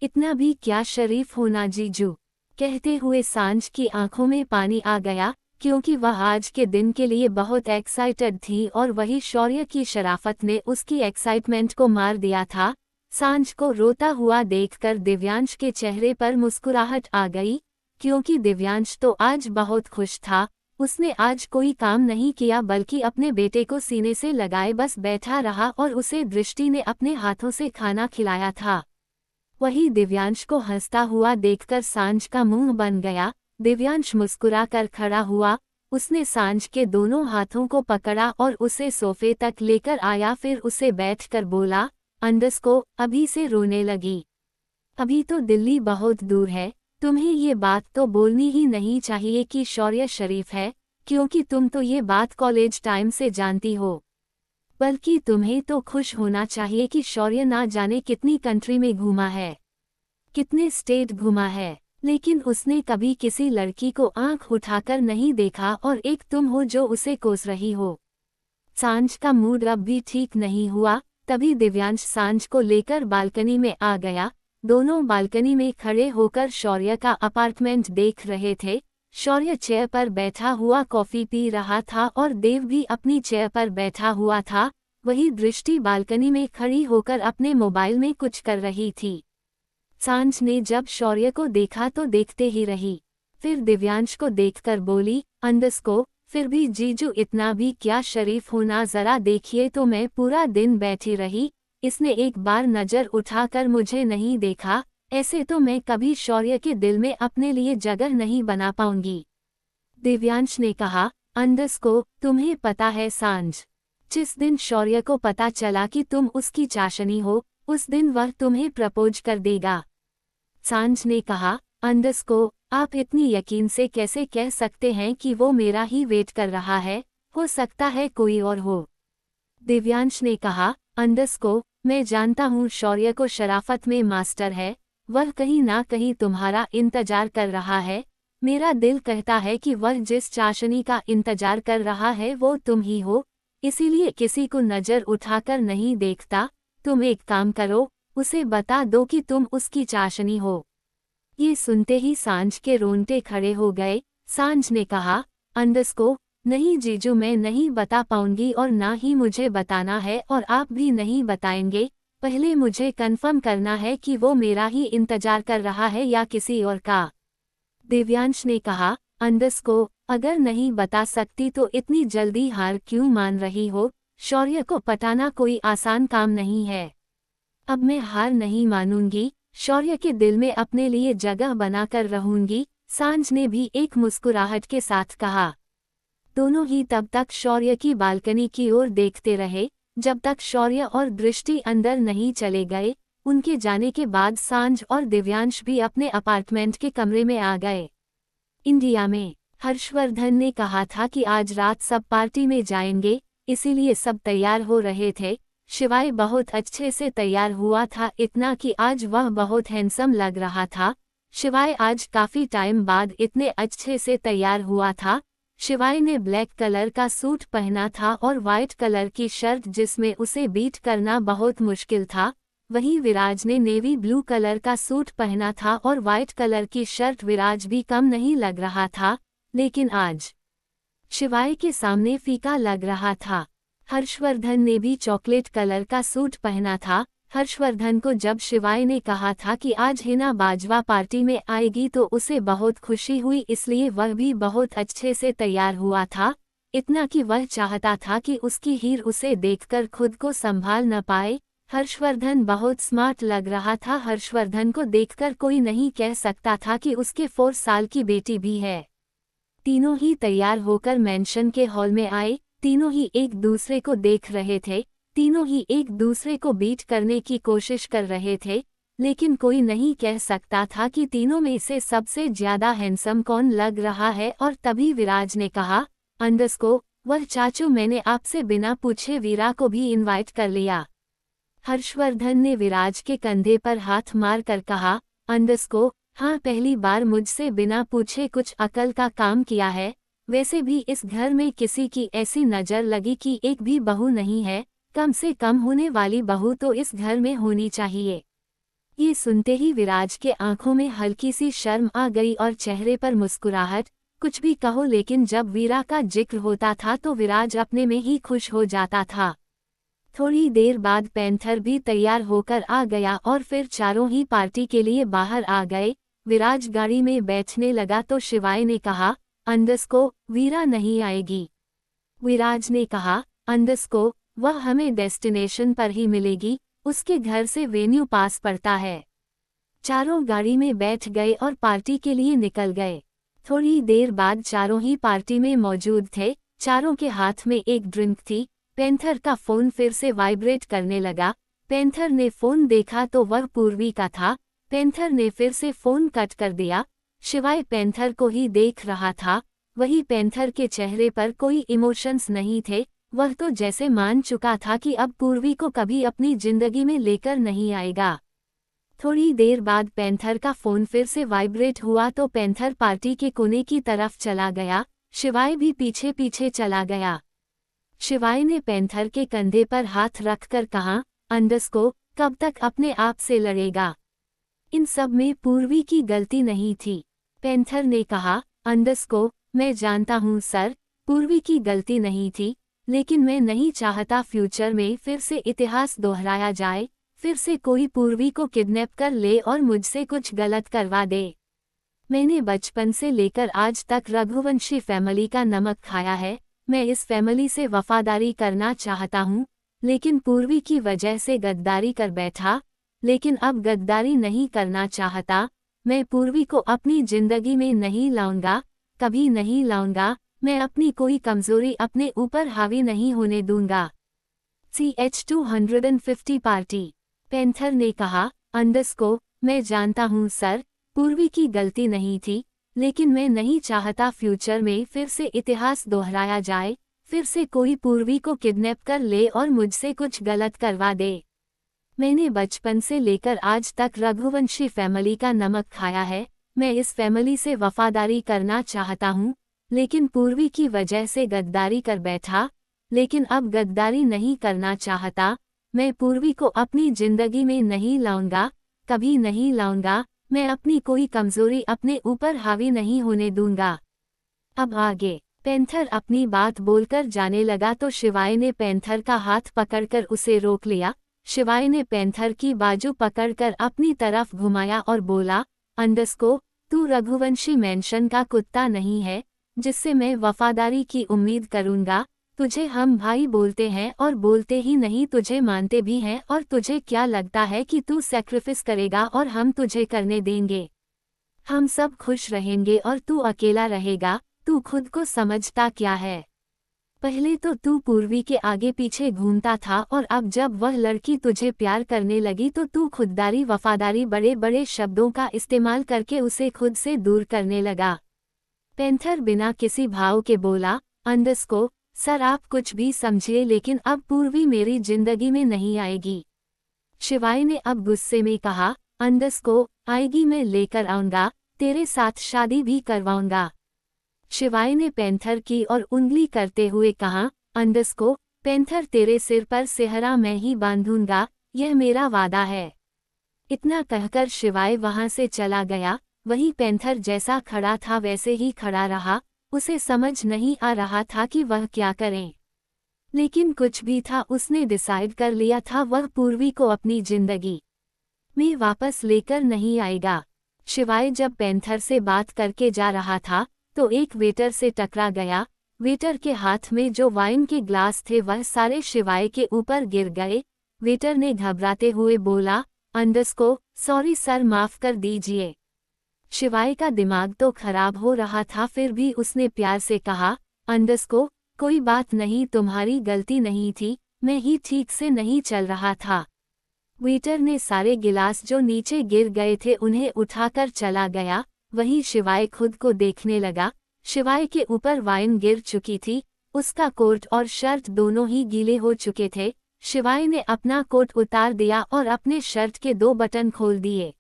इतना भी क्या शरीफ होना जीजू? कहते हुए सांझ की आंखों में पानी आ गया, क्योंकि वह आज के दिन के लिए बहुत एक्साइटेड थी और वही शौर्य की शराफत ने उसकी एक्साइटमेंट को मार दिया था। सांझ को रोता हुआ देखकर दिव्यांश के चेहरे पर मुस्कुराहट आ गई, क्योंकि दिव्यांश तो आज बहुत खुश था। उसने आज कोई काम नहीं किया, बल्कि अपने बेटे को सीने से लगाए बस बैठा रहा और उसे दृष्टि ने अपने हाथों से खाना खिलाया था। वही दिव्यांश को हंसता हुआ देखकर सांझ का मुंह बन गया। दिव्यांश मुस्कुराकर खड़ा हुआ, उसने सांझ के दोनों हाथों को पकड़ा और उसे सोफे तक लेकर आया। फिर उसे बैठकर बोला, अंडस को, अभी से रोने लगी? अभी तो दिल्ली बहुत दूर है, तुम्हें ये बात तो बोलनी ही नहीं चाहिए कि शौर्य शरीफ है, क्योंकि तुम तो ये बात कॉलेज टाइम से जानती हो। बल्कि तुम्हें तो खुश होना चाहिए कि शौर्य ना जाने कितनी कंट्री में घूमा है, कितने स्टेट घूमा है, लेकिन उसने कभी किसी लड़की को आंख उठाकर नहीं देखा और एक तुम हो जो उसे कोस रही हो। सांझ का मूड अब भी ठीक नहीं हुआ। तभी दिव्यांश सांझ को लेकर बालकनी में आ गया। दोनों बालकनी में खड़े होकर शौर्य का अपार्टमेंट देख रहे थे। शौर्य चेयर पर बैठा हुआ कॉफी पी रहा था और देव भी अपनी चेयर पर बैठा हुआ था। वही दृष्टि बालकनी में खड़ी होकर अपने मोबाइल में कुछ कर रही थी। सांझ ने जब शौर्य को देखा तो देखते ही रही, फिर दिव्यांश को देखकर बोली, अंडस्को, फिर भी जीजू इतना भी क्या शरीफ होना, जरा देखिए तो मैं पूरा दिन बैठी रही, इसने एक बार नजर उठाकर मुझे नहीं देखा, ऐसे तो मैं कभी शौर्य के दिल में अपने लिए जगह नहीं बना पाऊंगी। दिव्यांश ने कहा, अंडस्को, तुम्हें पता है सांझ, जिस दिन शौर्य को पता चला कि तुम उसकी चाशनी हो, उस दिन वह तुम्हें प्रपोज कर देगा। सांझ ने कहा, अंडस्को, आप इतनी यकीन से कैसे कह सकते हैं कि वो मेरा ही वेट कर रहा है, हो सकता है कोई और हो। दिव्यांश ने कहा, अंडस्को, मैं जानता हूँ शौर्य को शराफत में मास्टर है, वह कहीं ना कहीं तुम्हारा इंतजार कर रहा है। मेरा दिल कहता है कि वह जिस चाशनी का इंतजार कर रहा है वो तुम ही हो, इसीलिए किसी को नजर उठाकर नहीं देखता। तुम एक काम करो, उसे बता दो कि तुम उसकी चाशनी हो। ये सुनते ही सांझ के रोंगटे खड़े हो गए। सांझ ने कहा, अंडस्को, नहीं जीजू, मैं नहीं बता पाऊंगी और ना ही मुझे बताना है और आप भी नहीं बताएंगे, पहले मुझे कंफर्म करना है कि वो मेरा ही इंतजार कर रहा है या किसी और का। दिव्यांश ने कहा, अंडस्को, अगर नहीं बता सकती तो इतनी जल्दी हार क्यों मान रही हो, शौर्य को पटाना कोई आसान काम नहीं है। अब मैं हार नहीं मानूंगी, शौर्य के दिल में अपने लिए जगह बनाकर रहूंगी, सांझ ने भी एक मुस्कुराहट के साथ कहा। दोनों ही तब तक शौर्य की बालकनी की ओर देखते रहे, जब तक शौर्य और दृष्टि अंदर नहीं चले गए। उनके जाने के बाद सांझ और दिव्यांश भी अपने अपार्टमेंट के कमरे में आ गए। इंडिया में हर्षवर्धन ने कहा था कि आज रात सब पार्टी में जाएंगे, इसीलिए सब तैयार हो रहे थे। शिवाय बहुत अच्छे से तैयार हुआ था, इतना कि आज वह बहुत हैंडसम लग रहा था। शिवाय आज काफी टाइम बाद इतने अच्छे से तैयार हुआ था। शिवाय ने ब्लैक कलर का सूट पहना था और वाइट कलर की शर्ट जिसमें उसे बीट करना बहुत मुश्किल था। वहीं विराज ने नेवी ब्लू कलर का सूट पहना था और वाइट कलर की शर्ट विराज भी कम नहीं लग रहा था, लेकिन आज शिवाय के सामने फीका लग रहा था। हर्षवर्धन ने भी चॉकलेट कलर का सूट पहना था। हर्षवर्धन को जब शिवाय ने कहा था कि आज हिना बाजवा पार्टी में आएगी तो उसे बहुत खुशी हुई, इसलिए वह भी बहुत अच्छे से तैयार हुआ था, इतना कि वह चाहता था कि उसकी हीर उसे देखकर खुद को संभाल न पाए। हर्षवर्धन बहुत स्मार्ट लग रहा था। हर्षवर्धन को देखकर कोई नहीं कह सकता था कि उसके 4 साल की बेटी भी है। तीनों ही तैयार होकर मेंशन के हॉल में आए। तीनों ही एक दूसरे को देख रहे थे, तीनों ही एक दूसरे को बीट करने की कोशिश कर रहे थे, लेकिन कोई नहीं कह सकता था कि तीनों में से सबसे ज्यादा हैंडसम कौन लग रहा है। और तभी विराज ने कहा, अंडस्को, वह चाचू, मैंने आपसे बिना पूछे वीरा को भी इनवाइट कर लिया। हर्षवर्धन ने विराज के कंधे पर हाथ मार कर कहा, अंडस्को, हाँ, पहली बार मुझसे बिना पूछे कुछ अकल का काम किया है। वैसे भी इस घर में किसी की ऐसी नज़र लगी कि एक भी बहू नहीं है, कम से कम होने वाली बहू तो इस घर में होनी चाहिए। ये सुनते ही विराज के आंखों में हल्की सी शर्म आ गई और चेहरे पर मुस्कुराहट। कुछ भी कहो, लेकिन जब वीरा का जिक्र होता था तो विराज अपने में ही खुश हो जाता था। थोड़ी देर बाद पैंथर भी तैयार होकर आ गया और फिर चारों ही पार्टी के लिए बाहर आ गए। विराज गाड़ी में बैठने लगा तो शिवाय ने कहा, अंडस्को, वीरा नहीं आएगी। विराज ने कहा, अंडस्को, वह हमें डेस्टिनेशन पर ही मिलेगी, उसके घर से वेन्यू पास पड़ता है। चारों गाड़ी में बैठ गए और पार्टी के लिए निकल गए। थोड़ी देर बाद चारों ही पार्टी में मौजूद थे। चारों के हाथ में एक ड्रिंक थी। पैंथर का फोन फिर से वाइब्रेट करने लगा। पैंथर ने फोन देखा तो वह पूर्वी का था। पैंथर ने फिर से फोन कट कर दिया। शिवाय पैंथर को ही देख रहा था। वही पैंथर के चेहरे पर कोई इमोशंस नहीं थे। वह तो जैसे मान चुका था कि अब पूर्वी को कभी अपनी जिंदगी में लेकर नहीं आएगा। थोड़ी देर बाद पैंथर का फोन फिर से वाइब्रेट हुआ तो पैंथर पार्टी के कोने की तरफ चला गया। शिवाय भी पीछे पीछे चला गया। शिवाय ने पैंथर के कंधे पर हाथ रखकर कहा, अंडस्को, कब तक अपने आप से लड़ेगा? इन सब में पूर्वी की गलती नहीं थी। पैंथर ने कहा, मैं जानता हूँ सर, पूर्वी की गलती नहीं थी, लेकिन मैं नहीं चाहता फ्यूचर में फिर से इतिहास दोहराया जाए, फिर से कोई पूर्वी को किडनैप कर ले और मुझसे कुछ गलत करवा दे। मैंने बचपन से लेकर आज तक रघुवंशी फैमिली का नमक खाया है, मैं इस फैमिली से वफादारी करना चाहता हूँ, लेकिन पूर्वी की वजह से गद्दारी कर बैठा, लेकिन अब गद्दारी नहीं करना चाहता। मैं पूर्वी को अपनी जिंदगी में नहीं लाऊंगा, कभी नहीं लाऊंगा। मैं अपनी कोई कमजोरी अपने ऊपर हावी नहीं होने दूंगा। CH-250 party. पैंथर ने कहा, मैं जानता हूँ सर, पूर्वी की गलती नहीं थी, लेकिन मैं नहीं चाहता फ्यूचर में फिर से इतिहास दोहराया जाए, फिर से कोई पूर्वी को किडनैप कर ले और मुझसे कुछ गलत करवा दे। मैंने बचपन से लेकर आज तक रघुवंशी फैमिली का नमक खाया है, मैं इस फैमिली से वफादारी करना चाहता हूँ, लेकिन पूर्वी की वजह से गद्दारी कर बैठा, लेकिन अब गद्दारी नहीं करना चाहता। मैं पूर्वी को अपनी जिंदगी में नहीं लाऊंगा, कभी नहीं लाऊंगा। मैं अपनी कोई कमजोरी अपने ऊपर हावी नहीं होने दूंगा। अब आगे। पैंथर अपनी बात बोलकर जाने लगा तो शिवाय ने पैंथर का हाथ पकड़कर उसे रोक लिया। शिवाय ने पैंथर की बाजू पकड़कर अपनी तरफ घुमाया और बोला, तू रघुवंशी मेंशन का कुत्ता नहीं है, जिससे मैं वफादारी की उम्मीद करूंगा। तुझे हम भाई बोलते हैं और बोलते ही नहीं, तुझे मानते भी हैं। और तुझे क्या लगता है कि तू सैक्रिफिस करेगा और हम तुझे करने देंगे? हम सब खुश रहेंगे और तू अकेला रहेगा। तू खुद को समझता क्या है? पहले तो तू पूर्वी के आगे पीछे घूमता था और अब जब वह लड़की तुझे प्यार करने लगी तो तू खुददारी वफादारी बड़े बड़े शब्दों का इस्तेमाल करके उसे खुद से दूर करने लगा। पैंथर बिना किसी भाव के बोला, सर आप कुछ भी समझिए, लेकिन अब पूर्वी मेरी जिंदगी में नहीं आएगी। शिवाय ने अब गुस्से में कहा, आएगी, मैं लेकर आऊंगा, तेरे साथ शादी भी करवाऊंगा। शिवाय ने पैंथर की और उंगली करते हुए कहा, पैंथर तेरे सिर पर सेहरा मैं ही बांधूंगा, यह मेरा वादा है। इतना कहकर शिवाय वहां से चला गया। वही पैंथर जैसा खड़ा था वैसे ही खड़ा रहा। उसे समझ नहीं आ रहा था कि वह क्या करे, लेकिन कुछ भी था, उसने डिसाइड कर लिया था वह पूर्वी को अपनी जिंदगी में वापस लेकर नहीं आएगा। शिवाय जब पैंथर से बात करके जा रहा था तो एक वेटर से टकरा गया। वेटर के हाथ में जो वाइन के ग्लास थे वह सारे शिवाय के ऊपर गिर गए। वेटर ने घबराते हुए बोला, सॉरी सर, माफ कर दीजिए। शिवाय का दिमाग तो खराब हो रहा था, फिर भी उसने प्यार से कहा, कोई बात नहीं, तुम्हारी गलती नहीं थी, मैं ही ठीक से नहीं चल रहा था। वेटर ने सारे गिलास जो नीचे गिर गए थे उन्हें उठाकर चला गया। वहीं शिवाय खुद को देखने लगा। शिवाय के ऊपर वाइन गिर चुकी थी, उसका कोट और शर्ट दोनों ही गीले हो चुके थे। शिवाय ने अपना कोट उतार दिया और अपने शर्ट के 2 बटन खोल दिए।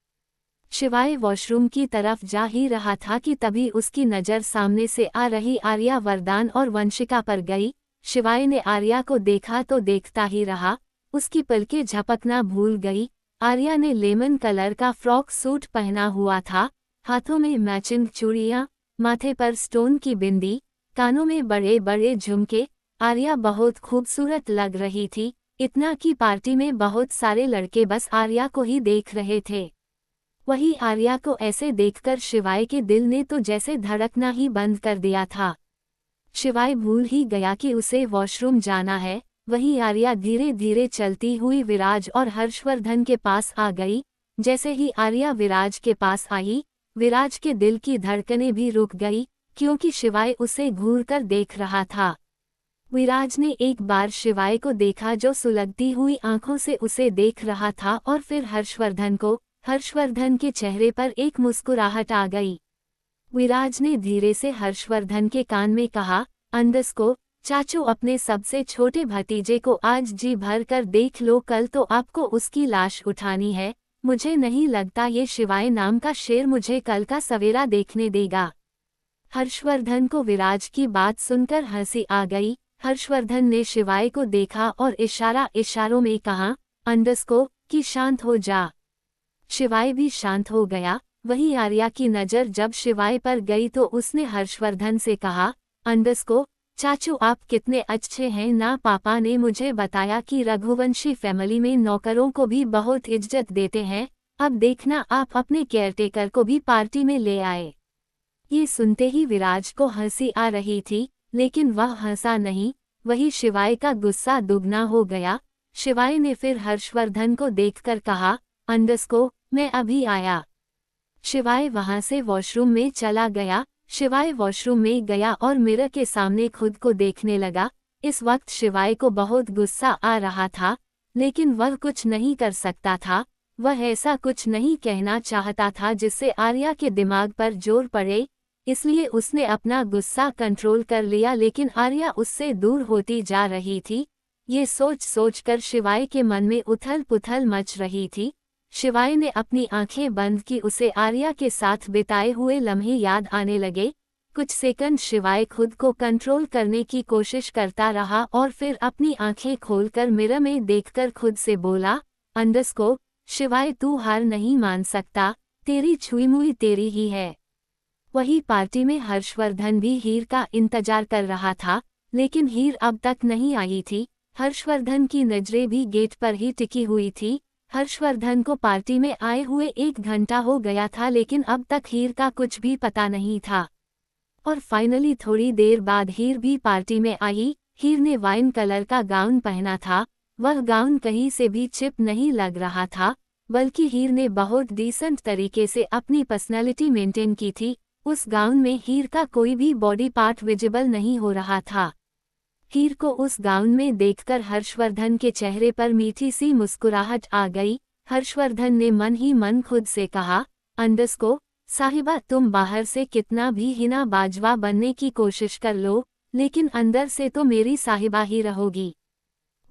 शिवाय वॉशरूम की तरफ जा ही रहा था कि तभी उसकी नज़र सामने से आ रही आर्या, वरदान और वंशिका पर गई। शिवाय ने आर्या को देखा तो देखता ही रहा, उसकी पलकें झपकना भूल गई। आर्या ने लेमन कलर का फ्रॉक सूट पहना हुआ था, हाथों में मैचिंग चूड़ियां, माथे पर स्टोन की बिंदी, कानों में बड़े बड़े झुमके। आर्या बहुत खूबसूरत लग रही थी, इतना कि पार्टी में बहुत सारे लड़के बस आर्या को ही देख रहे थे। वही आर्या को ऐसे देखकर शिवाय के दिल ने तो जैसे धड़कना ही बंद कर दिया था। शिवाय भूल ही गया कि उसे वॉशरूम जाना है। वही आर्या धीरे धीरे चलती हुई विराज और हर्षवर्धन के पास आ गई। जैसे ही आर्या विराज के पास आई, विराज के दिल की धड़कनें भी रुक गई, क्योंकि शिवाय उसे घूरकर देख रहा था। विराज ने एक बार शिवाय को देखा जो सुलगती हुई आंखों से उसे देख रहा था, और फिर हर्षवर्धन को। हर्षवर्धन के चेहरे पर एक मुस्कुराहट आ गई। विराज ने धीरे से हर्षवर्धन के कान में कहा, चाचू अपने सबसे छोटे भतीजे को आज जी भर कर देख लो, कल तो आपको उसकी लाश उठानी है। मुझे नहीं लगता ये शिवाय नाम का शेर मुझे कल का सवेरा देखने देगा। हर्षवर्धन को विराज की बात सुनकर हंसी आ गई। हर्षवर्धन ने शिवाय को देखा और इशारों में कहा, कि शांत हो जा। शिवाय भी शांत हो गया। वहीं आर्या की नज़र जब शिवाय पर गई तो उसने हर्षवर्धन से कहा, अंडस्को चाचू आप कितने अच्छे हैं ना। पापा ने मुझे बताया कि रघुवंशी फैमिली में नौकरों को भी बहुत इज्जत देते हैं। अब देखना आप अपने केयरटेकर को भी पार्टी में ले आए। ये सुनते ही विराज को हंसी आ रही थी, लेकिन वह हंसा नहीं। वही शिवाय का गुस्सा दुगना हो गया। शिवाय ने फिर हर्षवर्धन को देखकर कहा, अंडस्को मैं अभी आया। शिवाय वहां से वॉशरूम में चला गया। शिवाय वॉशरूम में गया और मिरर के सामने खुद को देखने लगा। इस वक्त शिवाय को बहुत गुस्सा आ रहा था, लेकिन वह कुछ नहीं कर सकता था। वह ऐसा कुछ नहीं कहना चाहता था जिससे आर्या के दिमाग पर जोर पड़े, इसलिए उसने अपना गुस्सा कंट्रोल कर लिया, लेकिन आर्या उससे दूर होती जा रही थी। ये सोच सोचकर शिवाय के मन में उथल पुथल मच रही थी। शिवाय ने अपनी आंखें बंद की। उसे आर्या के साथ बिताए हुए लम्हे याद आने लगे। कुछ सेकंड शिवाय खुद को कंट्रोल करने की कोशिश करता रहा और फिर अपनी आंखें खोलकर मिरर में देखकर खुद से बोला, अंडस्को शिवाय तू हार नहीं मान सकता, तेरी छुई मुई तेरी ही है। वही पार्टी में हर्षवर्धन भी हीर का इंतजार कर रहा था, लेकिन हीर अब तक नहीं आई थी। हर्षवर्धन की नजरें भी गेट पर ही टिकी हुई थी। हर्षवर्धन को पार्टी में आए हुए 1 घंटा हो गया था, लेकिन अब तक हीर का कुछ भी पता नहीं था। और फाइनली थोड़ी देर बाद हीर भी पार्टी में आई। हीर ने वाइन कलर का गाउन पहना था। वह गाउन कहीं से भी चिप नहीं लग रहा था, बल्कि हीर ने बहुत डिसेंट तरीके से अपनी पर्सनैलिटी मेंटेन की थी। उस गाउन में हीर का कोई भी बॉडी पार्ट विजिबल नहीं हो रहा था। हीर को उस गाउन में देखकर हर्षवर्धन के चेहरे पर मीठी सी मुस्कुराहट आ गई। हर्षवर्धन ने मन ही मन खुद से कहा, अंडस्को साहिबा तुम बाहर से कितना भी हिना बाजवा बनने की कोशिश कर लो, लेकिन अंदर से तो मेरी साहिबा ही रहोगी।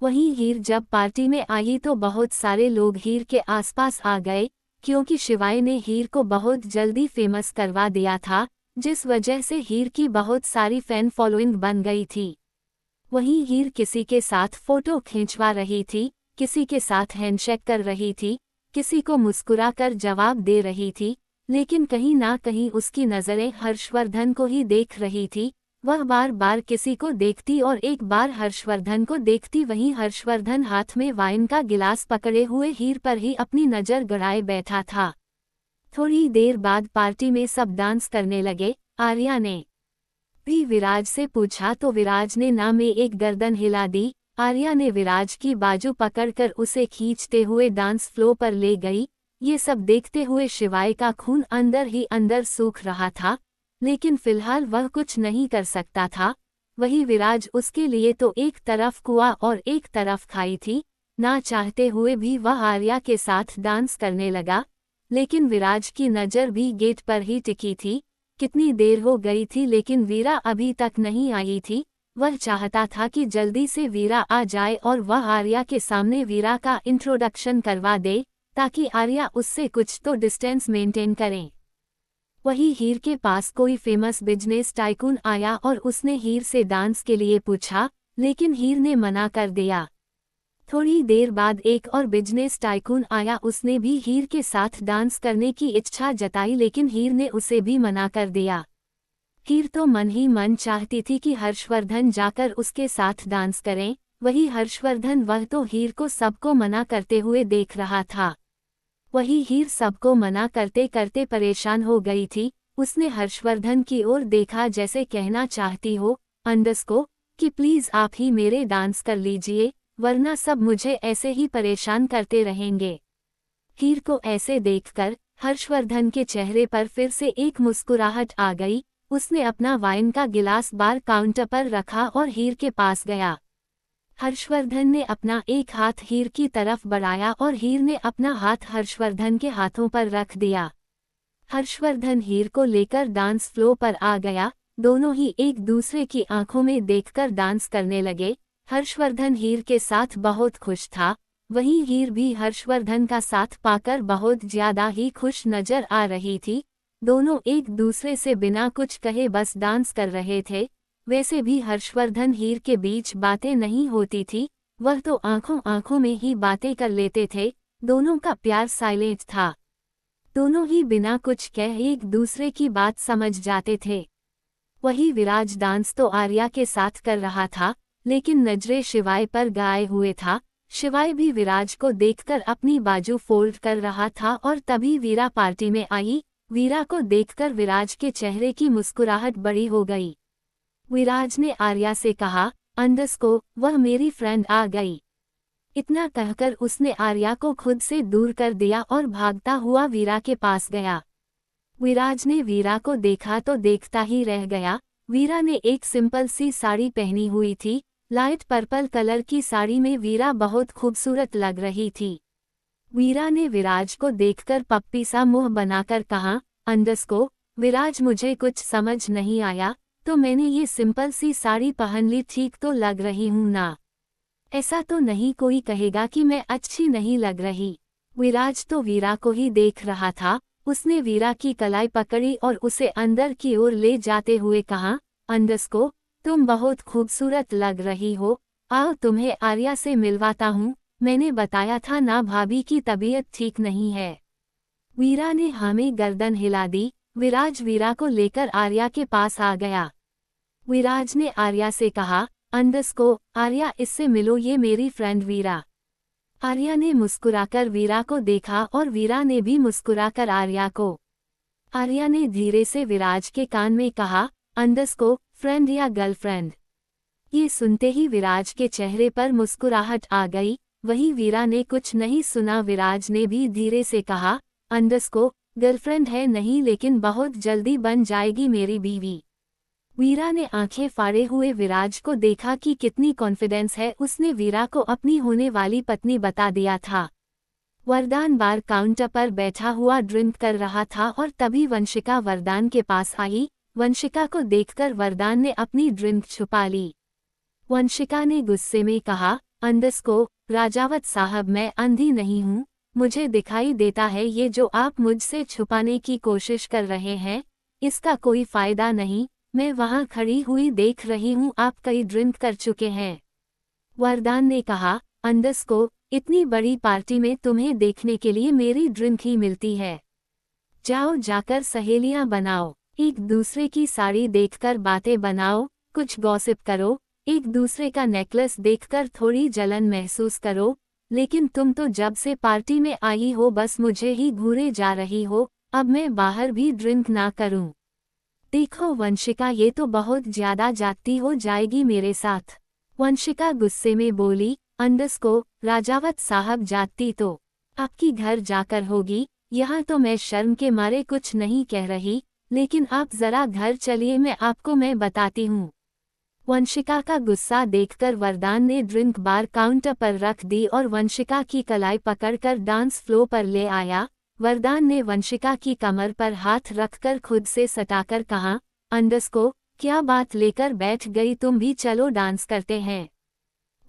वहीं हीर जब पार्टी में आई तो बहुत सारे लोग हीर के आसपास आ गए, क्योंकि शिवाय ने हीर को बहुत जल्दी फेमस करवा दिया था, जिस वजह से हीर की बहुत सारी फैन फॉलोइंग बन गई थी। वहीं हीर किसी के साथ फोटो खींचवा रही थी, किसी के साथ हैंडशेक कर रही थी, किसी को मुस्कुराकर जवाब दे रही थी, लेकिन कहीं ना कहीं उसकी नज़रें हर्षवर्धन को ही देख रही थी। वह बार बार किसी को देखती और एक बार हर्षवर्धन को देखती। वहीं हर्षवर्धन हाथ में वाइन का गिलास पकड़े हुए हीर पर ही अपनी नज़र गड़ाए बैठा था। थोड़ी देर बाद पार्टी में सब डांस करने लगे। आर्या ने भी विराज से पूछा तो विराज ने ना में एक गर्दन हिला दी। आर्या ने विराज की बाजू पकड़कर उसे खींचते हुए डांस फ्लो पर ले गई। ये सब देखते हुए शिवाय का खून अंदर ही अंदर सूख रहा था, लेकिन फिलहाल वह कुछ नहीं कर सकता था। वही विराज उसके लिए तो एक तरफ कुआं और एक तरफ खाई थी। ना चाहते हुए भी वह आर्या के साथ डांस करने लगा, लेकिन विराज की नज़र भी गेट पर ही टिकी थी। कितनी देर हो गई थी, लेकिन वीरा अभी तक नहीं आई थी। वह चाहता था कि जल्दी से वीरा आ जाए और वह आर्या के सामने वीरा का इंट्रोडक्शन करवा दे, ताकि आर्या उससे कुछ तो डिस्टेंस मेंटेन करें। वही हीर के पास कोई फेमस बिजनेस टाइकून आया और उसने हीर से डांस के लिए पूछा, लेकिन हीर ने मना कर दिया। थोड़ी देर बाद एक और बिजनेस टाइकून आया। उसने भी हीर के साथ डांस करने की इच्छा जताई, लेकिन हीर ने उसे भी मना कर दिया। हीर तो मन ही मन चाहती थी कि हर्षवर्धन जाकर उसके साथ डांस करें। वही हर्षवर्धन वह तो हीर को सबको मना करते हुए देख रहा था। वही हीर सबको मना करते करते परेशान हो गई थी। उसने हर्षवर्धन की ओर देखा जैसे कहना चाहती हो, अंडस्को कि प्लीज़ आप ही मेरे डांस कर लीजिए, वरना सब मुझे ऐसे ही परेशान करते रहेंगे। हीर को ऐसे देखकर हर्षवर्धन के चेहरे पर फिर से एक मुस्कुराहट आ गई। उसने अपना वाइन का गिलास बार काउंटर पर रखा और हीर के पास गया। हर्षवर्धन ने अपना एक हाथ हीर की तरफ बढ़ाया और हीर ने अपना हाथ हर्षवर्धन के हाथों पर रख दिया। हर्षवर्धन हीर को लेकर डांस फ्लो पर आ गया। दोनों ही एक दूसरे की आंखों में देखकर डांस करने लगे। हर्षवर्धन हीर के साथ बहुत खुश था, वहीं हीर भी हर्षवर्धन का साथ पाकर बहुत ज्यादा ही खुश नजर आ रही थी। दोनों एक दूसरे से बिना कुछ कहे बस डांस कर रहे थे। वैसे भी हर्षवर्धन हीर के बीच बातें नहीं होती थी, वह तो आंखों आंखों में ही बातें कर लेते थे। दोनों का प्यार साइलेंट था। दोनों ही बिना कुछ कह एक दूसरे की बात समझ जाते थे। वही विराज डांस तो आर्या के साथ कर रहा था, लेकिन नजरे शिवाय पर गए हुए था। शिवाय भी विराज को देखकर अपनी बाजू फोल्ड कर रहा था और तभी वीरा पार्टी में आई। वीरा को देखकर विराज के चेहरे की मुस्कुराहट बड़ी हो गई। विराज ने आर्या से कहा, अंडस्को, वह मेरी फ्रेंड आ गई। इतना कहकर उसने आर्या को खुद से दूर कर दिया और भागता हुआ वीरा के पास गया। विराज ने वीरा को देखा तो देखता ही रह गया। वीरा ने एक सिंपल सी साड़ी पहनी हुई थी। लाइट पर्पल कलर की साड़ी में वीरा बहुत खूबसूरत लग रही थी। वीरा ने विराज को देखकर पप्पी सा मुंह बनाकर कहा, अंडस्को, विराज, मुझे कुछ समझ नहीं आया, तो मैंने ये सिंपल सी साड़ी पहन ली, ठीक तो लग रही हूं ना? ऐसा तो नहीं कोई कहेगा कि मैं अच्छी नहीं लग रही? विराज तो वीरा को ही देख रहा था। उसने वीरा की कलाई पकड़ी और उसे अंदर की ओर ले जाते हुए कहा, अंडस्को, तुम बहुत खूबसूरत लग रही हो, आओ तुम्हें आर्या से मिलवाता हूँ। मैंने बताया था ना भाभी की तबीयत ठीक नहीं है। वीरा ने हाँ में गर्दन हिला दी। विराज वीरा को लेकर आर्या के पास आ गया। विराज ने आर्या से कहा, अंडस्को, आर्या, इससे मिलो, ये मेरी फ्रेंड वीरा। आर्या ने मुस्कुराकर वीरा को देखा और वीरा ने भी मुस्कुराकर आर्या को। आर्या ने धीरे से विराज के कान में कहा, अंडस्को, फ्रेंड या गर्लफ्रेंड? ये सुनते ही विराज के चेहरे पर मुस्कुराहट आ गई। वही वीरा ने कुछ नहीं सुना। विराज ने भी धीरे से कहा, अंडस्को, गर्लफ्रेंड है नहीं, लेकिन बहुत जल्दी बन जाएगी मेरी बीवी। वीरा ने आंखें फाड़े हुए विराज को देखा कि कितनी कॉन्फिडेंस है। उसने वीरा को अपनी होने वाली पत्नी बता दिया था। वरदान बार काउंटर पर बैठा हुआ ड्रिंक कर रहा था और तभी वंशिका वरदान के पास आई। वंशिका को देखकर वरदान ने अपनी ड्रिंक छुपा ली। वंशिका ने गुस्से में कहा, अंडस्को, राजावत साहब, मैं अंधी नहीं हूँ, मुझे दिखाई देता है ये जो आप मुझसे छुपाने की कोशिश कर रहे हैं, इसका कोई फायदा नहीं। मैं वहाँ खड़ी हुई देख रही हूँ, आप कई ड्रिंक कर चुके हैं। वरदान ने कहा, अंडस्को, इतनी बड़ी पार्टी में तुम्हें देखने के लिए मेरी ड्रिंक ही मिलती है। जाओ जाकर सहेलियां बनाओ, एक दूसरे की साड़ी देखकर बातें बनाओ, कुछ गॉसिप करो, एक दूसरे का नेकलेस देखकर थोड़ी जलन महसूस करो। लेकिन तुम तो जब से पार्टी में आई हो बस मुझे ही घूरे जा रही हो। अब मैं बाहर भी ड्रिंक ना करूं? देखो वंशिका, ये तो बहुत ज्यादा जाती हो जाएगी मेरे साथ। वंशिका गुस्से में बोली, अंडस्को, राजावत साहब, जाती तो आपकी घर जाकर होगी, यहाँ तो मैं शर्म के मारे कुछ नहीं कह रही, लेकिन आप जरा घर चलिए, मैं बताती हूँ। वंशिका का गुस्सा देखकर वरदान ने ड्रिंक बार काउंटर पर रख दी और वंशिका की कलाई पकड़कर डांस फ्लोर पर ले आया। वरदान ने वंशिका की कमर पर हाथ रखकर खुद से सटाकर कहा, अंडस्को, क्या बात लेकर बैठ गई, तुम भी चलो डांस करते हैं।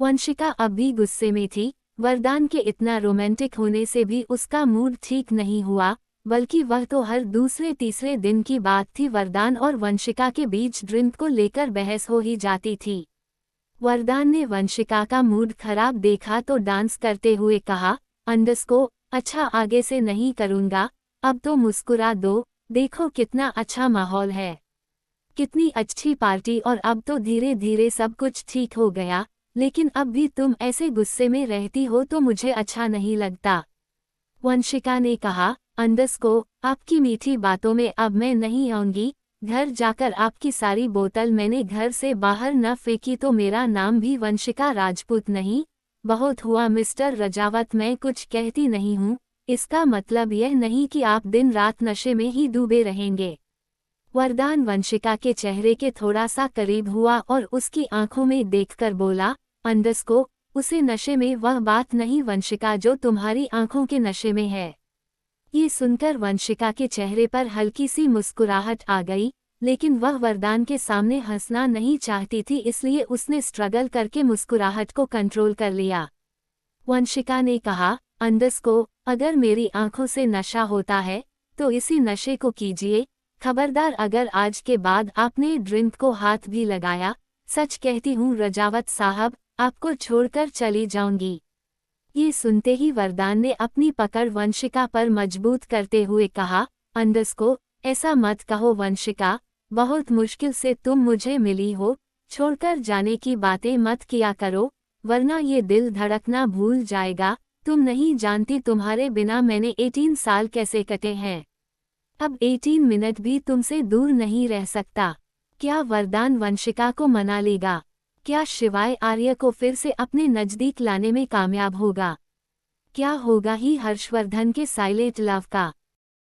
वंशिका अब भी गुस्से में थी। वरदान के इतना रोमांटिक होने से भी उसका मूड ठीक नहीं हुआ, बल्कि वह तो हर दूसरे तीसरे दिन की बात थी। वरदान और वंशिका के बीच ड्रिंक को लेकर बहस हो ही जाती थी। वरदान ने वंशिका का मूड खराब देखा तो डांस करते हुए कहा, अंडस्को, अच्छा आगे से नहीं करूँगा, अब तो मुस्कुरा दो, देखो कितना अच्छा माहौल है, कितनी अच्छी पार्टी, और अब तो धीरे धीरे सब कुछ ठीक हो गया, लेकिन अब भी तुम ऐसे गुस्से में रहती हो तो मुझे अच्छा नहीं लगता। वंशिका ने कहा, अंडस्को, आपकी मीठी बातों में अब मैं नहीं आऊंगी, घर जाकर आपकी सारी बोतल मैंने घर से बाहर न फेंकी तो मेरा नाम भी वंशिका राजपूत नहीं। बहुत हुआ मिस्टर रजावत, मैं कुछ कहती नहीं हूँ, इसका मतलब यह नहीं कि आप दिन रात नशे में ही डूबे रहेंगे। वरदान वंशिका के चेहरे के थोड़ा सा करीब हुआ और उसकी आंखों में देखकर बोला, अंडस्को, उसे नशे में वह बात नहीं वंशिका जो तुम्हारी आंखों के नशे में है। ये सुनकर वंशिका के चेहरे पर हल्की सी मुस्कुराहट आ गई, लेकिन वह वरदान के सामने हंसना नहीं चाहती थी, इसलिए उसने स्ट्रगल करके मुस्कुराहट को कंट्रोल कर लिया। वंशिका ने कहा, अंडस्को, अगर मेरी आंखों से नशा होता है तो इसी नशे को कीजिए, खबरदार अगर आज के बाद आपने ड्रिंक को हाथ भी लगाया, सच कहती हूँ रजावत साहब, आपको छोड़कर चली जाऊंगी। ये सुनते ही वरदान ने अपनी पकड़ वंशिका पर मजबूत करते हुए कहा, अंडस्को, ऐसा मत कहो वंशिका, बहुत मुश्किल से तुम मुझे मिली हो, छोड़कर जाने की बातें मत किया करो, वरना ये दिल धड़कना भूल जाएगा। तुम नहीं जानती तुम्हारे बिना मैंने 18 साल कैसे कटे हैं। अब 18 मिनट भी तुमसे दूर नहीं रह सकता। क्या वरदान वंशिका को मना लेगा? क्या शिवाय आर्य को फिर से अपने नजदीक लाने में कामयाब होगा? क्या होगा ही हर्षवर्धन के साइलेंट लव का?